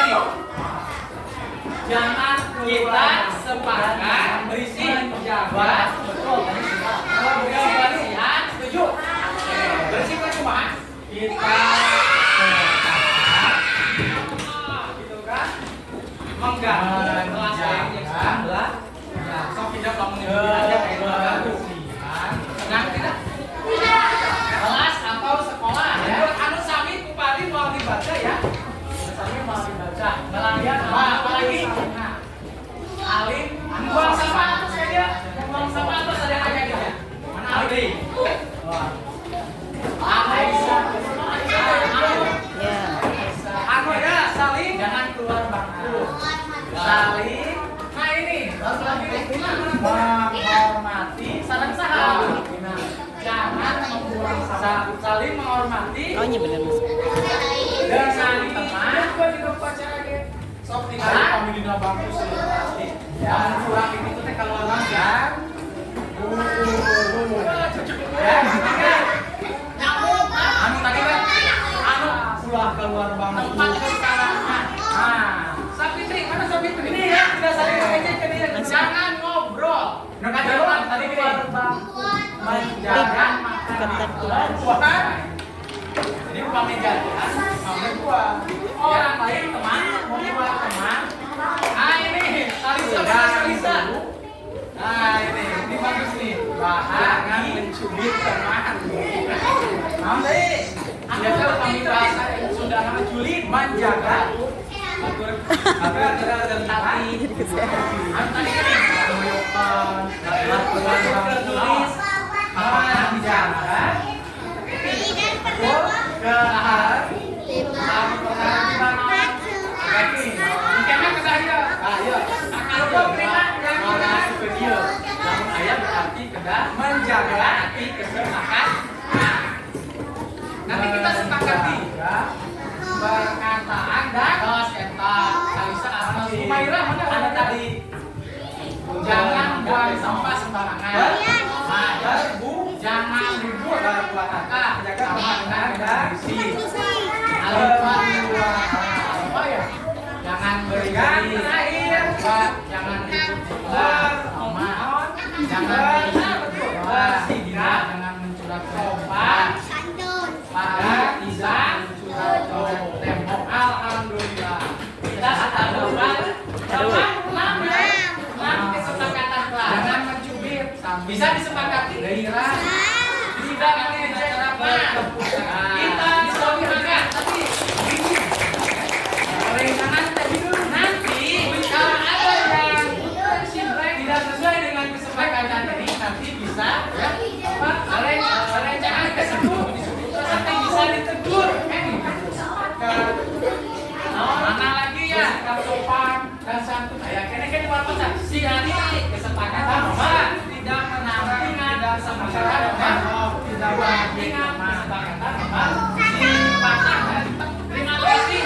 tadi? Jangan kita sepakat berisi menjaga kebersihan. Setuju? Bersih kan cuma kita gitu kan? Mengganggu kelas yang sebelah. Nah, sok tidak kamu aja kayak mengganggu. Senang tidak? Kelas atau sekolah ya. Anu sami kupari mau dibaca ya. Sami mau dibaca. Nelayan apalagi? Nah, alim buang sampah terus dia. Buang sampah terus ada yang kayak gitu. Mana alim? Anu ya, saling jangan keluar bangku. Saling. Nah ini, menghormati saling saham. Jangan membuang sampah. Saling menghormati. Oh iya benar mas. Dan saling teman. Gua juga pacar aja. Sok tinggal kami di dalam bangku sih pasti. Ya, kurang itu teh kalau orang kan. Ya, anu tadi kan, anu pulang keluar bangku. Tempat kesetaraan. Nah, Sapitri, mana Sapitri? Ini ya, tidak saling mengejek ke dia. Jangan ngobrol. Nah, kan tadi keluar bangku. Menjaga makanan. Ini bukan menjaga, buang. Orang lain teman, mau buat teman. Ah ini, Salisa. Nah ini bagus nih. Jangan mencubit teman. Nanti, anda kalau kami bahasa sudah nama Juli menjaga. Ada tadi. Tadi tulis. Menjaga. Menjaga hati kesepakat. Nanti kita sepakati perkataan dan Salisa sama Sumaira mana tadi. Jangan buang sampah sembarangan. Jangan ribut buat kata. Jaga keamanan dan bersih. Apa ya? Jangan beri air. Jangan ribut sebelah. Jangan jangan mencurah kompak. Pada tidak mencurah tembok. Alhamdulillah. Kita kesepakatan kelas. Jangan mencubit. Bisa disepakati. Tidak mengejek apa. Kita suami makan. Tapi rencangan tadi dulu. Nanti kalau ada yang tidak sesuai dengan kesepakatan ini, nanti bisa ya rencana tersebut nanti bisa ditegur. Mana lagi ya sopan dan santun. Ya kira-kira apa pesan? Si hari kesepakatan apa? Tidak menampingan dan kesepakatan apa? Tidak menampingan kesepakatan apa? Dipatahkan. Terima kasih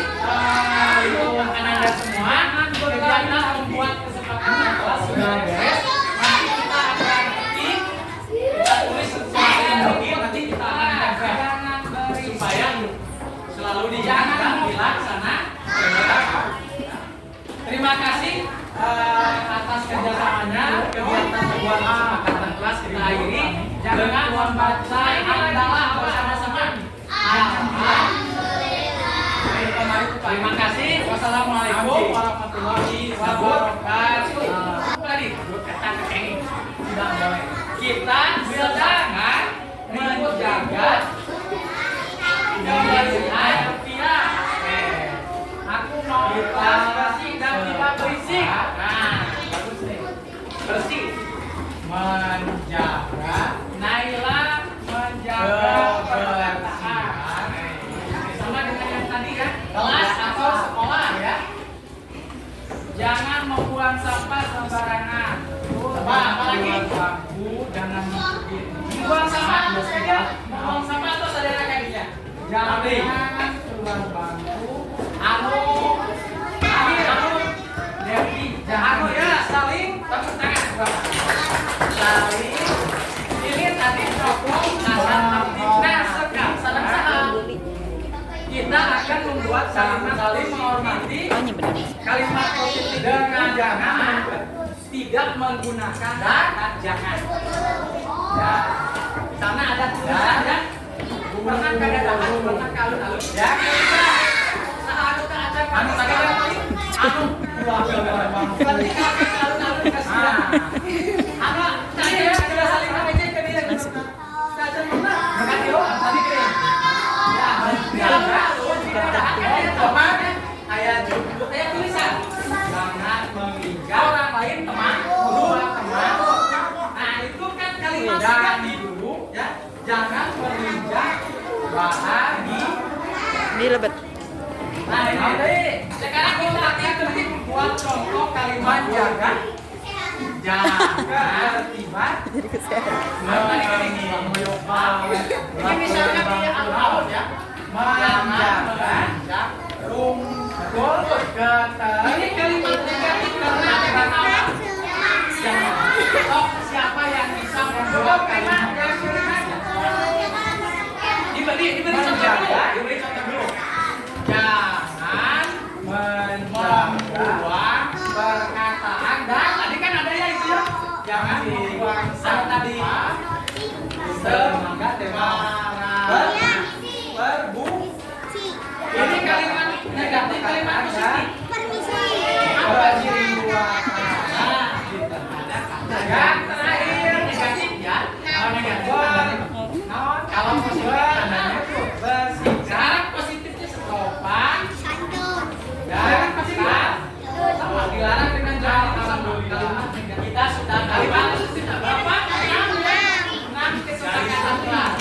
untuk anda semua. Kegiatan membuat kesepakatan kelas sudah beres. Nanti kita akan ketik, kita tulis nanti kita akan tempel supaya selalu dijaga dilaksanakan. Terima kasih atas kerjasamanya. Kegiatan sebuah kesepakatan kelas kita akhiri dengan membaca hamdalah bersama-sama. Terima kasih. Wassalamualaikum warahmatullahi wabarakatuh. Tadi tidak boleh. Kita sedang menjaga kebersihan rupiah. Aku mau bersih dan tidak berisik. Nah, bagus nih. Bersih. Menjaga. Naila menjaga kebersihan. Sama dengan yang tadi kan. Kelas atau sekolah ya. Jangan membuang sampah sembarangan. Apalagi bangku jangan mencubit. Membuang sampah ya. Membuang sampah atau saudara kakinya. Jangan keluar bangku. Devi, jangan ya saling tepuk tangan. Saling. Ini tadi cokong asal aktifnya sekam salam. Kita akan membuat saling menghormati. Kalimat positif dengan jangan tidak menggunakan dan jangan. Ya. Di sana ada tulisan ya. Pernah kada tahan, pernah kalun-alun. Ya. Nah, anu tak ada anu tak ada. Anu berarti kalun-alun kasih. Anu tadi ada saling aja ke dia. Saja pernah. Makasih lo tadi keren. Ya, teman, ayat judul, ayat tulisan. Jangan menginjak orang lain teman, teman. Nah itu kan kalimat jangan dulu, ya. Jangan menginjak bahagia. Di lebet. Nah ini, sekarang kita akan buat contoh kalimat jangan. Jangan tiba. Ini misalkan dia al-maut ya. Menjaga rumput kata. Ini kalimat negatif karena ada apa? Siapa yang bisa membuat kalimat yang diberi contoh dulu. Jangan membuang perkataan dan tadi kan ada ya itu ya. Jangan membuang tadi. Semangat berbu. Ini kalimat negatif, kalimat positif. Apa ciri buah? Yang terakhir negatif ya. Kalau negatif kalau positif tandanya itu bersih. Sekarang positifnya setopan. Dan kita sama dilarang dengan jangan. Alhamdulillah kita sudah kalimat sudah berapa? 6 kesepakatan kelas.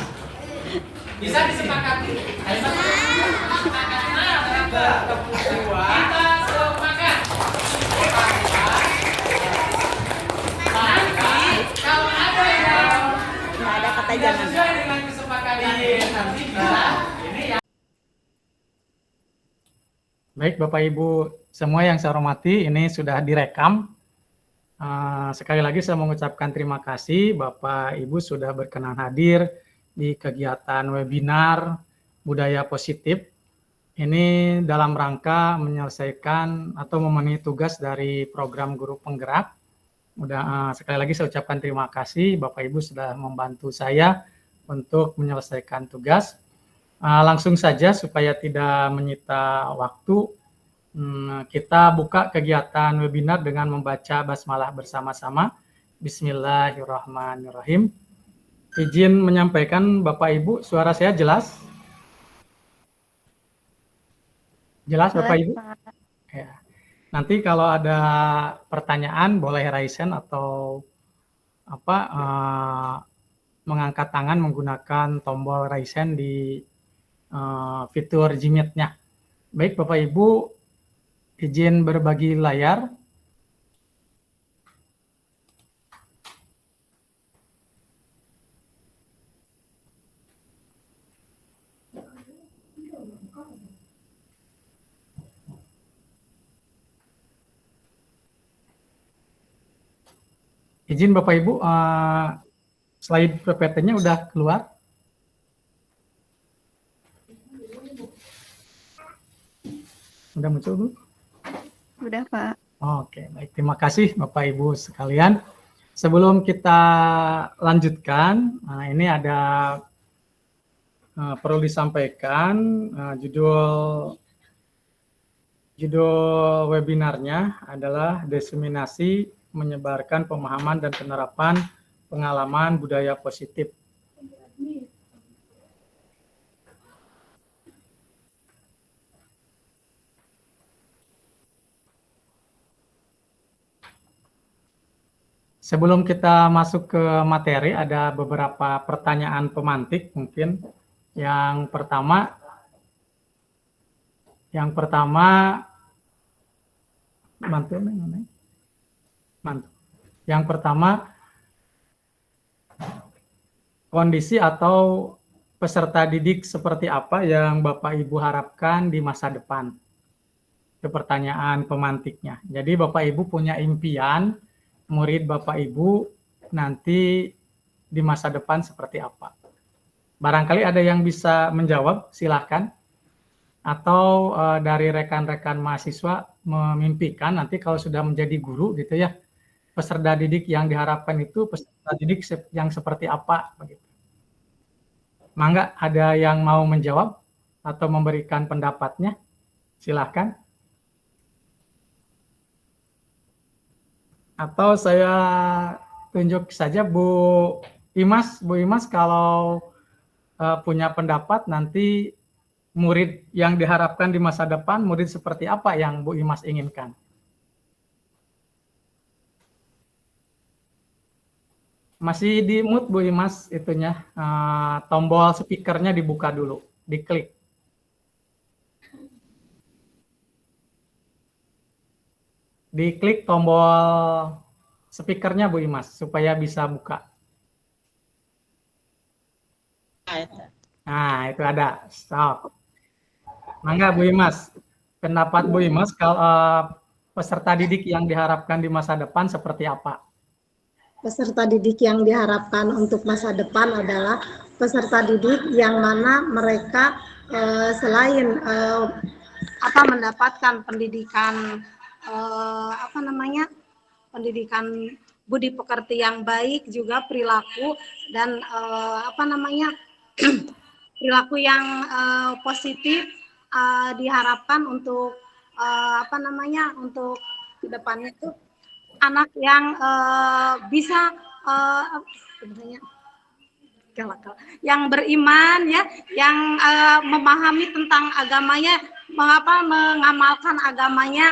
Bisa disepakati? Kita sepakat. Kalau ada yang ada kata jangan. sesuai dengan kesepakatan nanti bisa ini ya. Baik Bapak Ibu semua yang saya hormati, ini sudah direkam. Sekali lagi saya mengucapkan terima kasih Bapak Ibu sudah berkenan hadir di kegiatan webinar budaya positif. Ini dalam rangka menyelesaikan atau memenuhi tugas dari program guru penggerak. Sekali lagi saya ucapkan terima kasih Bapak Ibu sudah membantu saya untuk menyelesaikan tugas. Langsung saja supaya tidak menyita waktu, kita buka kegiatan webinar dengan membaca basmalah bersama-sama. Bismillahirrahmanirrahim. Izin menyampaikan Bapak Ibu, suara saya jelas? Jelas Bapak Ibu? Ya. Nanti kalau ada pertanyaan boleh raise hand atau mengangkat tangan menggunakan tombol raise hand di fitur Gmeet-nya. Baik Bapak Ibu, izin berbagi layar. Izin Bapak Ibu, slide PPT-nya udah keluar. Udah muncul, Bu? Udah, Pak. Oke, baik. Terima kasih Bapak Ibu sekalian. Sebelum kita lanjutkan, ini ada perlu disampaikan judul webinarnya adalah diseminasi menyebarkan pemahaman dan penerapan pengalaman budaya positif. Sebelum kita masuk ke materi, ada beberapa pertanyaan pemantik mungkin. Yang pertama, kondisi atau peserta didik seperti apa yang Bapak Ibu harapkan di masa depan? Itu pertanyaan pemantiknya. Jadi Bapak Ibu punya impian murid Bapak Ibu nanti di masa depan seperti apa? Barangkali ada yang bisa menjawab, silakan. Atau dari rekan-rekan mahasiswa memimpikan nanti kalau sudah menjadi guru gitu ya, peserta didik yang diharapkan itu peserta didik yang seperti apa begitu. Mangga ada yang mau menjawab atau memberikan pendapatnya? Silahkan. Atau saya tunjuk saja Bu Imas. Bu Imas kalau punya pendapat nanti murid yang diharapkan di masa depan, murid seperti apa yang Bu Imas inginkan? Masih di mute Bu Imas itunya, tombol speakernya dibuka dulu, diklik. Diklik tombol speakernya Bu Imas supaya bisa buka. Nah, itu ada. Stop. Mangga Bu Imas, pendapat Bu Imas kalau peserta didik yang diharapkan di masa depan seperti apa? Peserta didik yang diharapkan untuk masa depan adalah peserta didik yang mana mereka selain mendapatkan pendidikan pendidikan budi pekerti yang baik, juga perilaku dan perilaku yang positif diharapkan untuk untuk kedepannya itu anak yang bisa yang beriman ya, yang memahami tentang agamanya, mengamalkan agamanya,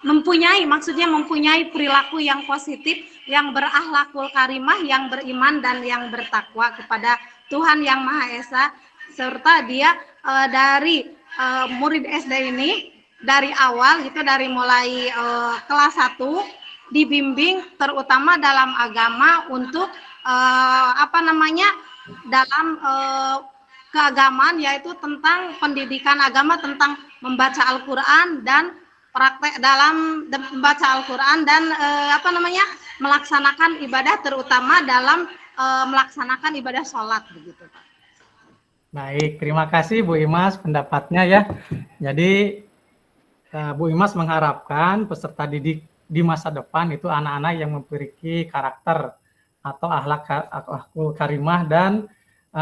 mempunyai perilaku yang positif, yang berakhlakul karimah, yang beriman dan yang bertakwa kepada Tuhan Yang Maha Esa, serta dia dari murid SD ini dari awal gitu, dari mulai kelas 1 dibimbing terutama dalam agama untuk dalam keagamaan, yaitu tentang pendidikan agama, tentang membaca Al-Qur'an dan praktek dalam membaca Al-Qur'an dan melaksanakan ibadah, terutama dalam melaksanakan ibadah sholat begitu Pak. Baik, terima kasih Bu Imas pendapatnya ya. Jadi Bu Imas mengharapkan peserta didik di masa depan itu anak-anak yang memiliki karakter atau akhlakul karimah dan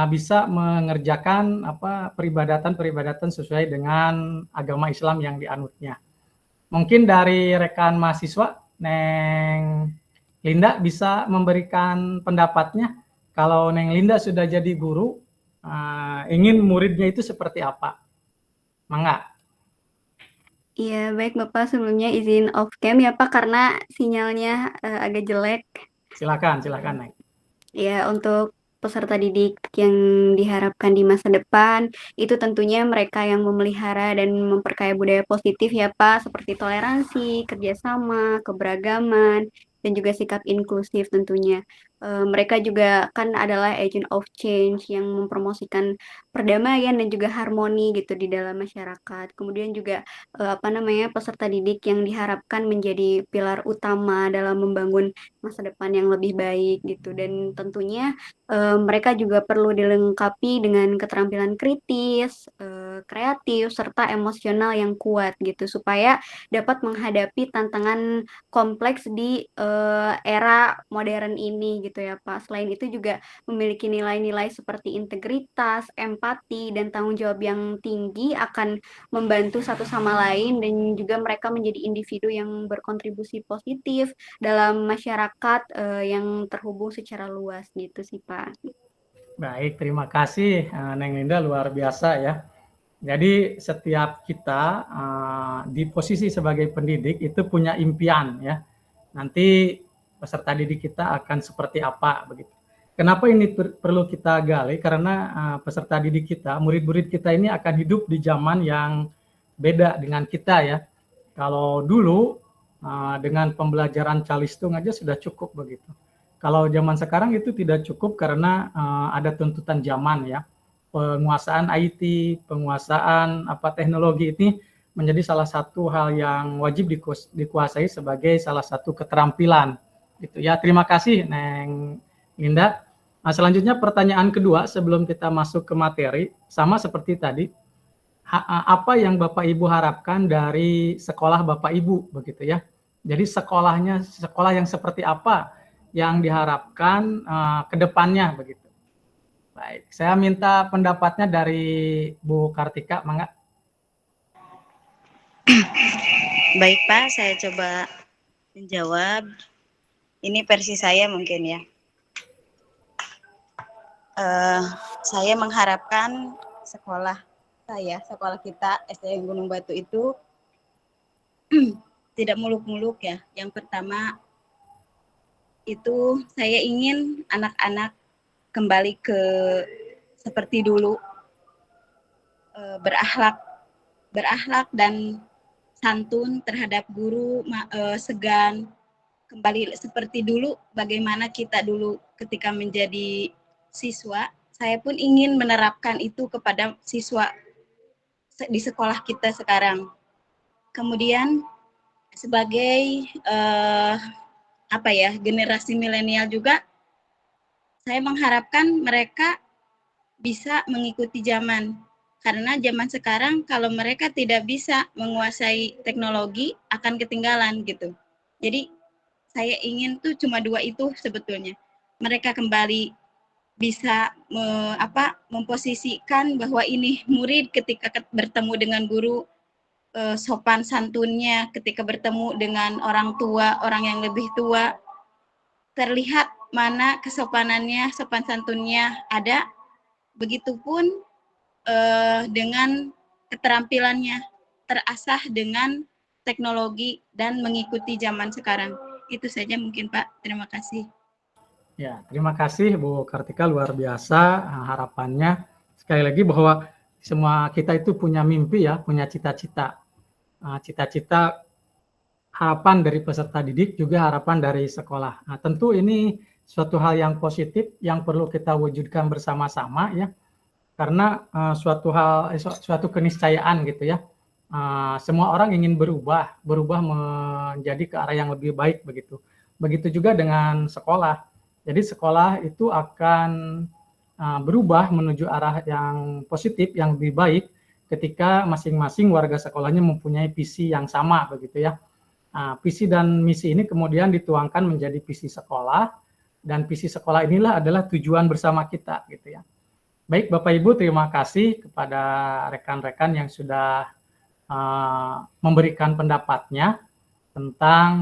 bisa mengerjakan peribadatan sesuai dengan agama Islam yang dianutnya. Mungkin dari rekan mahasiswa, Neng Linda bisa memberikan pendapatnya. Kalau Neng Linda sudah jadi guru, ingin muridnya itu seperti apa? Mangga. Iya, baik Bapak, sebelumnya izin off cam ya Pak, karena sinyalnya agak jelek. Silakan Neng. Ya, untuk peserta didik yang diharapkan di masa depan, itu tentunya mereka yang memelihara dan memperkaya budaya positif ya Pak, seperti toleransi, kerjasama, keberagaman, dan juga sikap inklusif tentunya. Mereka juga kan adalah agent of change yang mempromosikan perdamaian dan juga harmoni gitu di dalam masyarakat. Kemudian juga peserta didik yang diharapkan menjadi pilar utama dalam membangun masa depan yang lebih baik gitu, dan tentunya mereka juga perlu dilengkapi dengan keterampilan kritis, kreatif, serta emosional yang kuat gitu, supaya dapat menghadapi tantangan kompleks di era modern ini gitu ya Pak. Selain itu juga memiliki nilai-nilai seperti integritas, empati, dan tanggung jawab yang tinggi akan membantu satu sama lain, dan juga mereka menjadi individu yang berkontribusi positif dalam masyarakat yang terhubung secara luas gitu sih Pak. Baik, terima kasih Neng Linda, luar biasa ya. Jadi setiap kita di posisi sebagai pendidik itu punya impian ya. Nanti peserta didik kita akan seperti apa begitu. Kenapa ini perlu kita gali? Karena peserta didik kita, murid-murid kita ini akan hidup di zaman yang beda dengan kita ya. Kalau dulu dengan pembelajaran calistung aja sudah cukup begitu. Kalau zaman sekarang itu tidak cukup karena ada tuntutan zaman ya. Penguasaan IT, penguasaan teknologi ini menjadi salah satu hal yang wajib dikuasai sebagai salah satu keterampilan. Gitu ya. Terima kasih Neng Linda. Nah, selanjutnya pertanyaan kedua sebelum kita masuk ke materi, sama seperti tadi. apa yang Bapak Ibu harapkan dari sekolah Bapak Ibu begitu ya. Jadi sekolah yang seperti apa yang diharapkan ke depannya begitu. Baik, saya minta pendapatnya dari Bu Kartika, mangga. Baik Pak, saya coba menjawab. Ini versi saya mungkin ya. Saya mengharapkan sekolah kita SDN Gunung Batu itu tidak muluk-muluk ya. Yang pertama itu saya ingin anak-anak kembali ke seperti dulu, berakhlak dan santun terhadap guru, segan, kembali seperti dulu bagaimana kita dulu ketika menjadi siswa. Saya pun ingin menerapkan itu kepada siswa di sekolah kita sekarang. Kemudian sebagai generasi milenial juga, saya mengharapkan mereka bisa mengikuti zaman. Karena zaman sekarang kalau mereka tidak bisa menguasai teknologi akan ketinggalan gitu. Jadi saya ingin tuh cuma 2 itu sebetulnya. Mereka kembali bisa memposisikan bahwa ini murid ketika bertemu dengan guru, sopan santunnya, ketika bertemu dengan orang tua, orang yang lebih tua, terlihat mana kesopanannya, sopan santunnya ada. Begitupun dengan keterampilannya terasah dengan teknologi dan mengikuti zaman sekarang. Itu saja mungkin Pak. Terima kasih. Ya, terima kasih Bu Kartika, luar biasa harapannya. Sekali lagi bahwa semua kita itu punya mimpi ya, punya cita-cita. Cita-cita, harapan dari peserta didik, juga harapan dari sekolah. Nah, tentu ini suatu hal yang positif yang perlu kita wujudkan bersama-sama ya. Karena suatu keniscayaan gitu ya. Semua orang ingin berubah menjadi ke arah yang lebih baik begitu. Begitu juga dengan sekolah. Jadi sekolah itu akan berubah menuju arah yang positif, yang lebih baik ketika masing-masing warga sekolahnya mempunyai visi yang sama begitu ya. Visi dan misi ini kemudian dituangkan menjadi visi sekolah, dan visi sekolah inilah adalah tujuan bersama kita gitu ya. Baik Bapak Ibu, terima kasih kepada rekan-rekan yang sudah memberikan pendapatnya tentang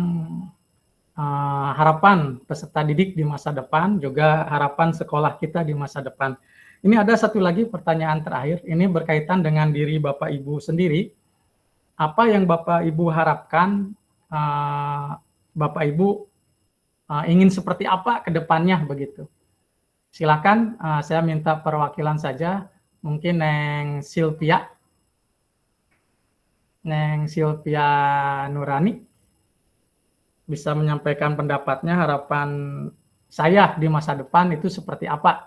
harapan peserta didik di masa depan, juga harapan sekolah kita di masa depan. Ini ada satu lagi pertanyaan terakhir, ini berkaitan dengan diri Bapak Ibu sendiri. Apa yang Bapak Ibu harapkan, Bapak Ibu ingin seperti apa ke depannya begitu? Silakan, saya minta perwakilan saja, mungkin Neng Silvia Nurani bisa menyampaikan pendapatnya, harapan saya di masa depan itu seperti apa?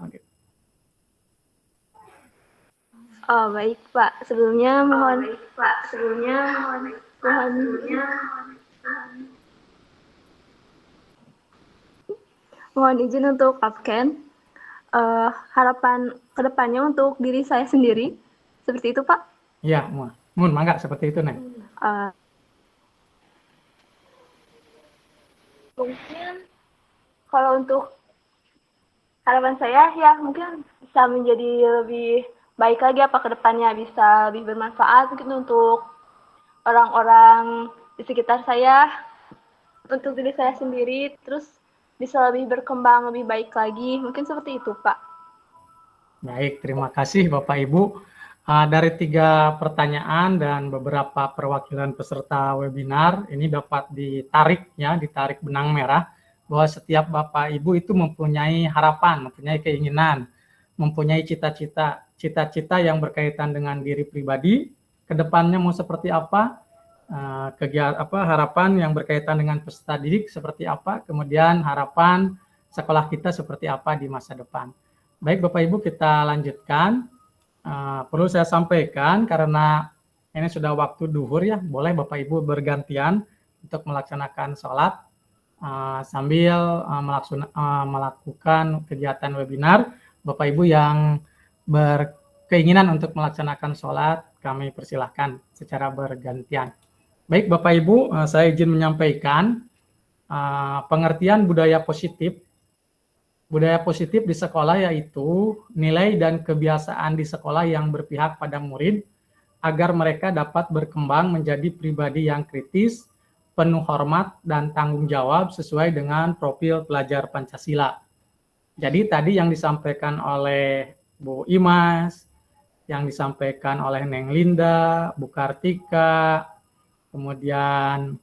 Oh, baik Pak. Sebelumnya mohon izin untuk absen. Harapan kedepannya untuk diri saya sendiri, seperti itu Pak? Iya, mangga seperti itu Neng. Mungkin kalau untuk harapan saya ya mungkin bisa menjadi lebih baik lagi apa ke depannya, bisa lebih bermanfaat mungkin untuk orang-orang di sekitar saya, untuk diri saya sendiri, terus bisa lebih berkembang lebih baik lagi, mungkin seperti itu Pak. Baik, terima kasih Bapak Ibu. Dari 3 pertanyaan dan beberapa perwakilan peserta webinar, ini dapat ditarik benang merah bahwa setiap Bapak Ibu itu mempunyai harapan, mempunyai keinginan, mempunyai cita-cita yang berkaitan dengan diri pribadi, kedepannya mau seperti apa, harapan yang berkaitan dengan peserta didik seperti apa, kemudian harapan sekolah kita seperti apa di masa depan. Baik Bapak Ibu, kita lanjutkan. Perlu saya sampaikan karena ini sudah waktu duhur ya, boleh Bapak Ibu bergantian untuk melaksanakan sholat sambil melakukan kegiatan webinar. Bapak Ibu yang berkeinginan untuk melaksanakan sholat kami persilahkan secara bergantian. Baik Bapak Ibu, saya izin menyampaikan pengertian budaya positif. Budaya positif di sekolah yaitu nilai dan kebiasaan di sekolah yang berpihak pada murid agar mereka dapat berkembang menjadi pribadi yang kritis, penuh hormat dan tanggung jawab sesuai dengan profil pelajar Pancasila. Jadi tadi yang disampaikan oleh Bu Imas, yang disampaikan oleh Neng Linda, Bu Kartika, kemudian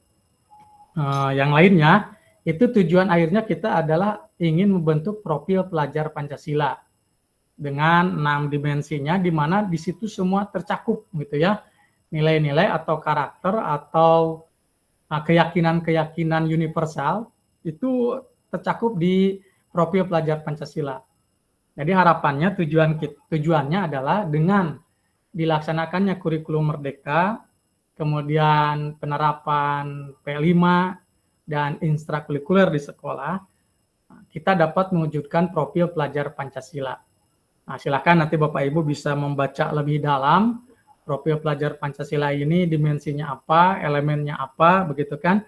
yang lainnya, itu tujuan akhirnya kita adalah ingin membentuk profil pelajar Pancasila dengan 6 dimensinya, di mana di situ semua tercakup gitu ya, nilai-nilai atau karakter atau keyakinan-keyakinan universal itu tercakup di profil pelajar Pancasila. Jadi harapannya tujuannya adalah dengan dilaksanakannya kurikulum merdeka, kemudian penerapan P5 dan intrakurikuler di sekolah, kita dapat mewujudkan profil pelajar Pancasila. Nah, silakan nanti Bapak Ibu bisa membaca lebih dalam profil pelajar Pancasila ini, dimensinya apa, elemennya apa, begitu kan?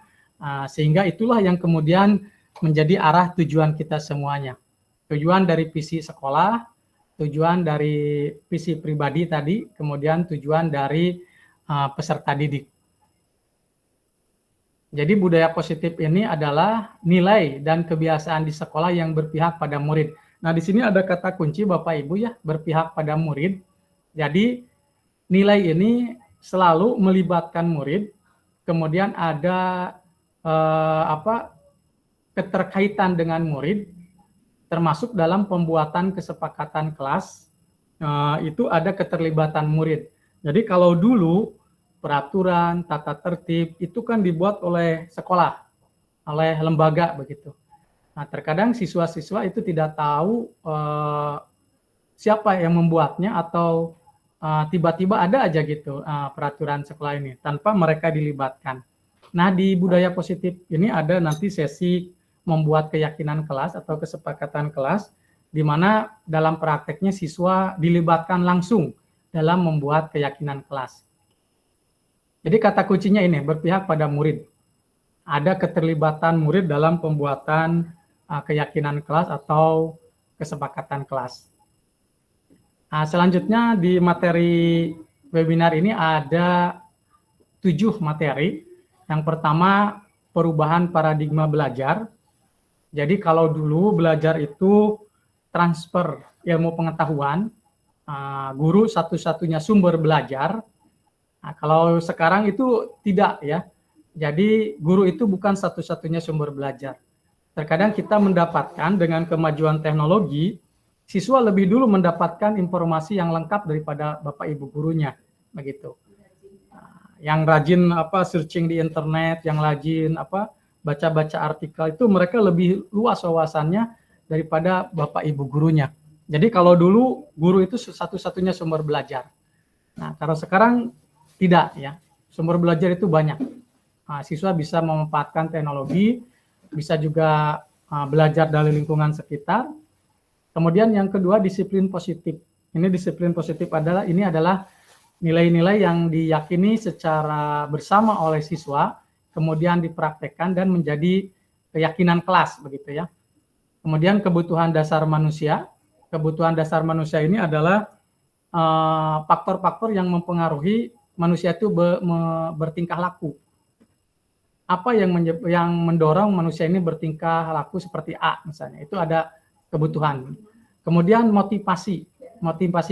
Sehingga itulah yang kemudian menjadi arah tujuan kita semuanya. Tujuan dari visi sekolah, tujuan dari visi pribadi tadi, kemudian tujuan dari peserta didik. Jadi budaya positif ini adalah nilai dan kebiasaan di sekolah yang berpihak pada murid. Nah, di sini ada kata kunci Bapak Ibu ya, berpihak pada murid. Jadi nilai ini selalu melibatkan murid, kemudian ada keterkaitan dengan murid, termasuk dalam pembuatan kesepakatan kelas, itu ada keterlibatan murid. Jadi kalau dulu peraturan, tata tertib itu kan dibuat oleh sekolah, oleh lembaga begitu. Nah, terkadang siswa-siswa itu tidak tahu siapa yang membuatnya atau tiba-tiba ada aja gitu peraturan sekolah ini tanpa mereka dilibatkan. Nah, di budaya positif ini ada nanti sesi membuat keyakinan kelas atau kesepakatan kelas, di mana dalam prakteknya siswa dilibatkan langsung dalam membuat keyakinan kelas. Jadi kata kuncinya ini, berpihak pada murid. Ada keterlibatan murid dalam pembuatan keyakinan kelas atau kesepakatan kelas. Nah, selanjutnya di materi webinar ini ada 7 materi. Yang pertama, perubahan paradigma belajar. Jadi kalau dulu belajar itu transfer ilmu pengetahuan, guru satu-satunya sumber belajar. Nah, kalau sekarang itu tidak ya. Jadi guru itu bukan satu-satunya sumber belajar. Terkadang kita mendapatkan dengan kemajuan teknologi, siswa lebih dulu mendapatkan informasi yang lengkap daripada Bapak Ibu gurunya, begitu. Yang rajin searching di internet, yang rajin baca-baca artikel itu mereka lebih luas wawasannya daripada Bapak Ibu gurunya. Jadi kalau dulu guru itu satu-satunya sumber belajar. Nah, kalau sekarang tidak ya, sumber belajar itu banyak. Siswa bisa memanfaatkan teknologi, bisa juga belajar dari lingkungan sekitar. Kemudian yang kedua, disiplin positif. Ini disiplin positif adalah nilai-nilai yang diyakini secara bersama oleh siswa, kemudian dipraktekkan dan menjadi keyakinan kelas begitu ya. Kemudian kebutuhan dasar manusia. Kebutuhan dasar manusia ini adalah faktor-faktor yang mempengaruhi manusia itu bertingkah laku. Apa yang mendorong manusia ini bertingkah laku seperti A misalnya, itu ada kebutuhan. Kemudian motivasi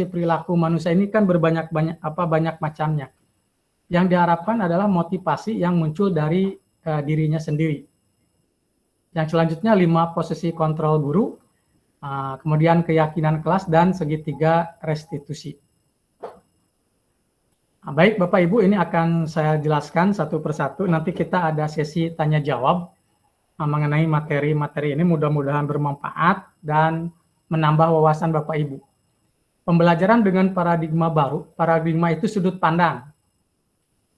perilaku manusia ini kan banyak macamnya. Yang diharapkan adalah motivasi yang muncul dari dirinya sendiri. Yang selanjutnya 5 posisi kontrol guru, kemudian keyakinan kelas dan segitiga restitusi. Baik Bapak Ibu, ini akan saya jelaskan satu persatu. Nanti kita ada sesi tanya jawab mengenai materi-materi ini, mudah-mudahan bermanfaat dan menambah wawasan Bapak Ibu. Pembelajaran dengan paradigma baru, paradigma itu sudut pandang.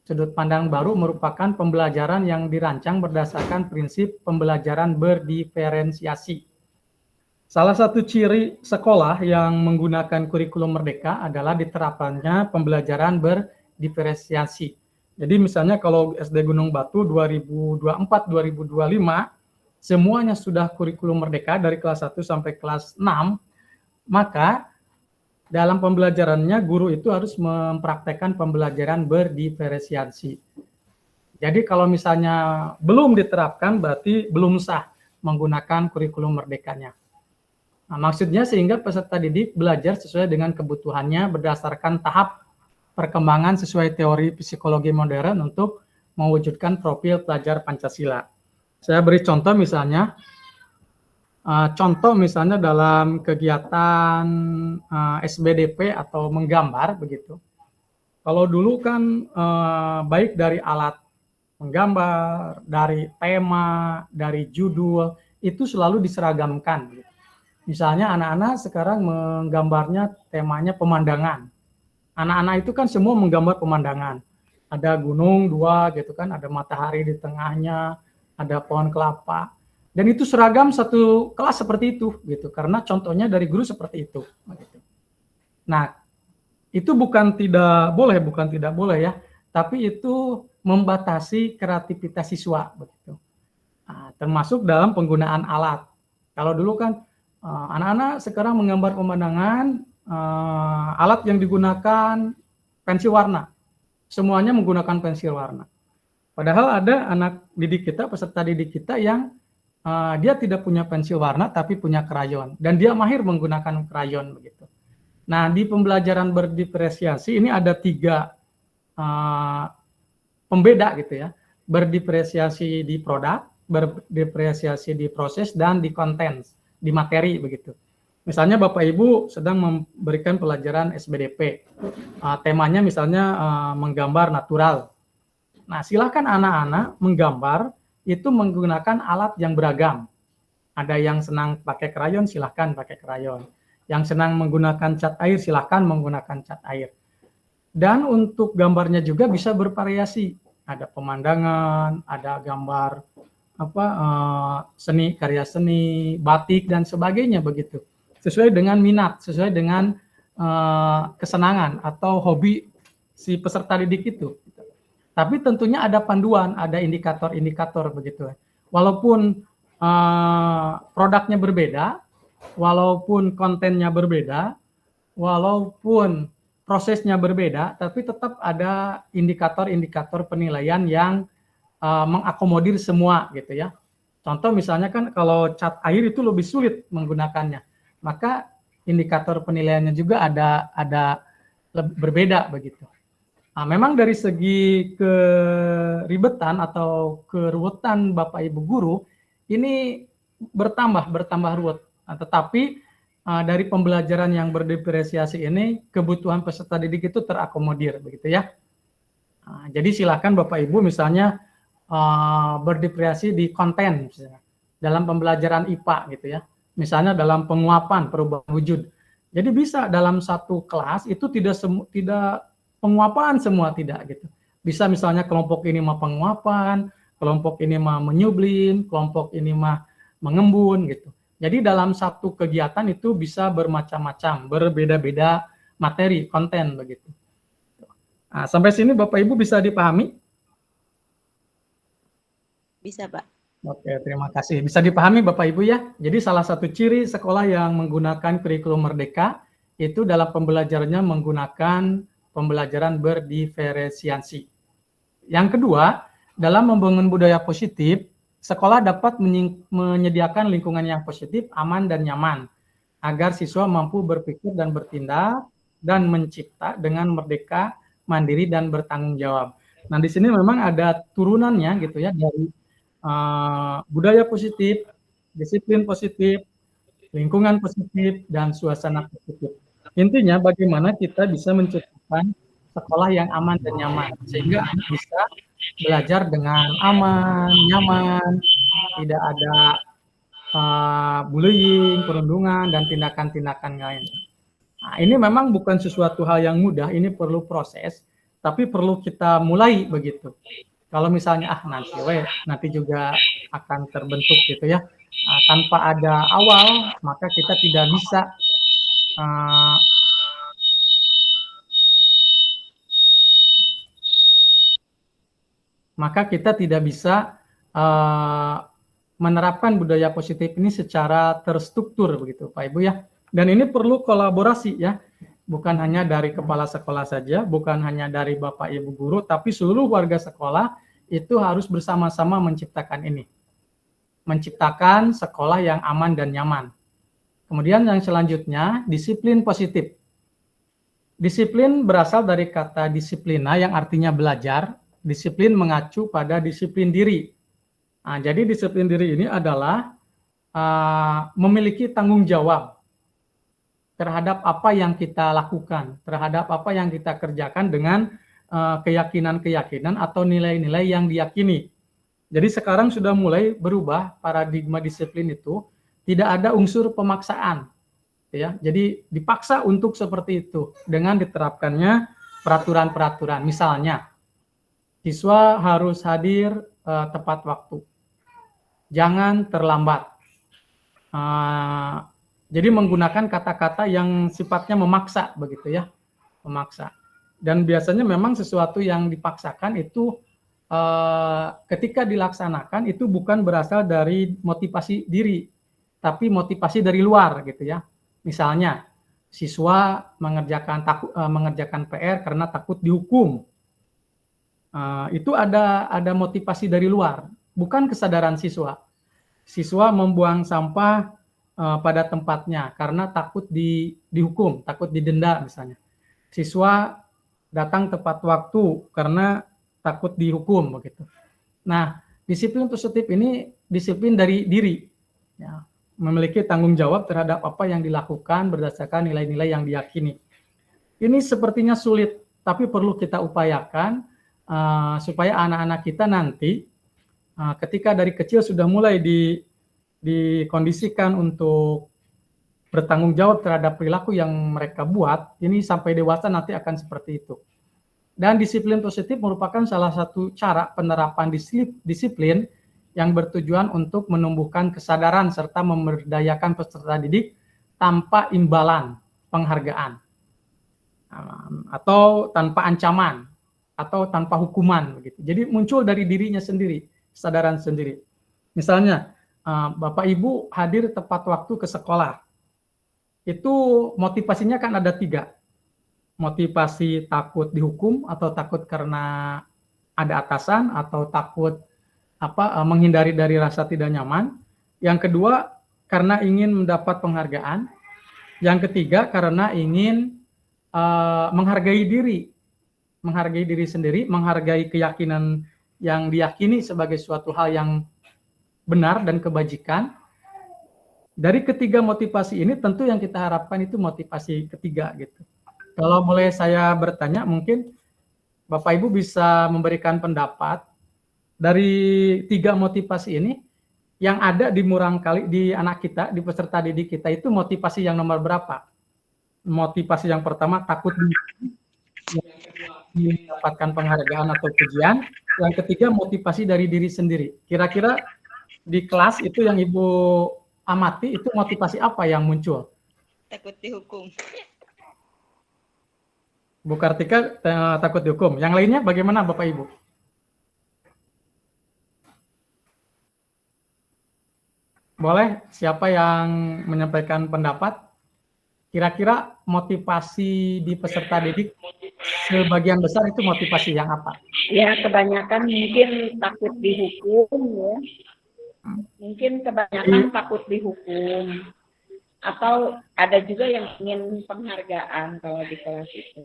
Sudut pandang baru merupakan pembelajaran yang dirancang berdasarkan prinsip pembelajaran berdiferensiasi. Salah satu ciri sekolah yang menggunakan kurikulum merdeka adalah diterapkannya pembelajaran berdiferensiasi. Jadi misalnya kalau SD Gunung Batu 2024-2025, semuanya sudah kurikulum merdeka dari kelas 1 sampai kelas 6, maka dalam pembelajarannya guru itu harus mempraktekkan pembelajaran berdiferensiasi. Jadi kalau misalnya belum diterapkan berarti belum sah menggunakan kurikulum merdekanya. Nah, maksudnya sehingga peserta didik belajar sesuai dengan kebutuhannya berdasarkan tahap perkembangan sesuai teori psikologi modern untuk mewujudkan profil pelajar Pancasila. Saya beri contoh misalnya dalam kegiatan SBDP atau menggambar begitu. Kalau dulu kan baik dari alat menggambar, dari tema, dari judul itu selalu diseragamkan. Gitu. Misalnya anak-anak sekarang menggambarnya temanya pemandangan. Anak-anak itu kan semua menggambar pemandangan. Ada gunung 2 gitu kan, ada matahari di tengahnya, ada pohon kelapa. Dan itu seragam satu kelas seperti itu gitu. Karena contohnya dari guru seperti itu gitu. Nah, itu bukan tidak boleh ya, tapi itu membatasi kreativitas siswa begitu. Nah, termasuk dalam penggunaan alat. Kalau dulu kan anak-anak sekarang menggambar pemandangan, alat yang digunakan pensil warna. Semuanya menggunakan pensil warna. Padahal ada anak didik kita, peserta didik kita yang dia tidak punya pensil warna tapi punya krayon. Dan dia mahir menggunakan krayon begitu. Nah, di pembelajaran berdiferensiasi ini ada 3 pembeda gitu ya. Berdiferensiasi di produk, berdiferensiasi di proses, dan di konten. Di materi begitu. Misalnya Bapak Ibu sedang memberikan pelajaran SBDP, temanya misalnya menggambar natural. Nah, silakan anak-anak menggambar itu menggunakan alat yang beragam. Ada yang senang pakai krayon, silakan pakai krayon. Yang senang menggunakan cat air, silakan menggunakan cat air. Dan untuk gambarnya juga bisa bervariasi. Ada pemandangan, ada gambar seni, karya seni, batik dan sebagainya begitu. Sesuai dengan minat, sesuai dengan kesenangan atau hobi si peserta didik itu. Tapi tentunya ada panduan, ada indikator-indikator begitu. Walaupun produknya berbeda, walaupun kontennya berbeda, walaupun prosesnya berbeda, tapi tetap ada indikator-indikator penilaian yang mengakomodir semua gitu ya. Contoh misalnya kan kalau cat air itu lebih sulit menggunakannya, maka indikator penilaiannya juga ada berbeda begitu. Nah, memang dari segi keribetan atau keruwetan Bapak Ibu guru ini bertambah ruwet. Nah, tetapi dari pembelajaran yang berdiferensiasi ini kebutuhan peserta didik itu terakomodir begitu ya. Nah, jadi silakan Bapak Ibu misalnya berdiferensiasi di konten misalnya, dalam pembelajaran IPA gitu ya. Misalnya dalam penguapan perubahan wujud. Jadi bisa dalam satu kelas itu tidak penguapan semua tidak gitu. Bisa misalnya kelompok ini mah penguapan, kelompok ini mah menyublim, kelompok ini mah mengembun gitu. Jadi dalam satu kegiatan itu bisa bermacam-macam, berbeda-beda materi, konten begitu. Nah, sampai sini Bapak Ibu bisa dipahami? Bisa, Pak. Oke, terima kasih. Bisa dipahami Bapak Ibu ya. Jadi salah satu ciri sekolah yang menggunakan kurikulum merdeka itu dalam pembelajarannya menggunakan pembelajaran berdiferensiasi. Yang kedua, dalam membangun budaya positif, sekolah dapat menyediakan lingkungan yang positif, aman, dan nyaman, agar siswa mampu berpikir dan bertindak, dan mencipta dengan merdeka, mandiri, dan bertanggung jawab. Nah, di sini memang ada turunannya gitu ya, dari budaya positif, disiplin positif, lingkungan positif, dan suasana positif. Intinya bagaimana kita bisa menciptakan sekolah yang aman dan nyaman, sehingga anak bisa belajar dengan aman, nyaman, tidak ada bullying, perundungan, dan tindakan-tindakan lain. Nah, ini memang bukan sesuatu hal yang mudah, ini perlu proses, tapi perlu kita mulai begitu. Kalau misalnya nanti juga akan terbentuk gitu ya. tanpa ada awal, maka kita tidak bisa uh, menerapkan budaya positif ini secara terstruktur begitu Pak Ibu ya. Dan ini perlu kolaborasi ya, bukan hanya dari kepala sekolah saja, bukan hanya dari Bapak Ibu guru, tapi seluruh warga sekolah itu harus bersama-sama menciptakan ini. Menciptakan sekolah yang aman dan nyaman. Kemudian yang selanjutnya, disiplin positif. Disiplin berasal dari kata disiplina yang artinya belajar. Disiplin mengacu pada disiplin diri. Nah, jadi disiplin diri ini adalah memiliki tanggung jawab terhadap apa yang kita lakukan, terhadap apa yang kita kerjakan dengan keyakinan-keyakinan atau nilai-nilai yang diyakini. Jadi sekarang sudah mulai berubah paradigma disiplin itu, tidak ada unsur pemaksaan. Ya, jadi dipaksa untuk seperti itu dengan diterapkannya peraturan-peraturan. Misalnya, siswa harus hadir tepat waktu. Jangan terlambat. Jadi menggunakan kata-kata yang sifatnya memaksa begitu ya, memaksa. Dan biasanya memang sesuatu yang dipaksakan itu ketika dilaksanakan itu bukan berasal dari motivasi diri, tapi motivasi dari luar gitu ya. Misalnya siswa mengerjakan PR karena takut dihukum. Itu ada motivasi dari luar, bukan kesadaran siswa. Siswa membuang sampah pada tempatnya karena takut dihukum, takut didenda misalnya. Siswa datang tepat waktu karena takut dihukum begitu. Nah, disiplin positif ini disiplin dari diri, ya, memiliki tanggung jawab terhadap apa yang dilakukan berdasarkan nilai-nilai yang diyakini. Ini sepertinya sulit, tapi perlu kita upayakan supaya anak-anak kita nanti ketika dari kecil sudah mulai dikondisikan untuk bertanggung jawab terhadap perilaku yang mereka buat, ini sampai dewasa nanti akan seperti itu. Dan disiplin positif merupakan salah satu cara penerapan disiplin yang bertujuan untuk menumbuhkan kesadaran serta memberdayakan peserta didik tanpa imbalan penghargaan atau tanpa ancaman atau tanpa hukuman begitu. Jadi muncul dari dirinya sendiri, kesadaran sendiri. Misalnya Bapak Ibu hadir tepat waktu ke sekolah. Itu motivasinya kan ada 3. Motivasi takut dihukum atau takut karena ada atasan atau takut menghindari dari rasa tidak nyaman. Yang kedua karena ingin mendapat penghargaan. Yang ketiga karena ingin menghargai diri sendiri, menghargai keyakinan yang diyakini sebagai suatu hal yang benar dan kebajikan. Dari ketiga motivasi ini tentu yang kita harapkan itu motivasi ketiga gitu. Kalau boleh saya bertanya, mungkin Bapak Ibu bisa memberikan pendapat dari 3 motivasi ini yang ada di anak kita, di peserta didik kita itu motivasi yang nomor berapa? Motivasi yang pertama takut mendapatkan penghargaan atau pujian, yang ketiga motivasi dari diri sendiri. Kira-kira di kelas itu yang Ibu amati itu motivasi apa yang muncul? Takut dihukum. Bu Kartika takut dihukum. Yang lainnya bagaimana Bapak Ibu? Boleh siapa yang menyampaikan pendapat? Kira-kira motivasi di peserta didik sebagian besar itu motivasi yang apa? Ya, kebanyakan mungkin takut dihukum ya. Mungkin kebanyakan takut dihukum. Atau ada juga yang ingin penghargaan kalau di kelas itu.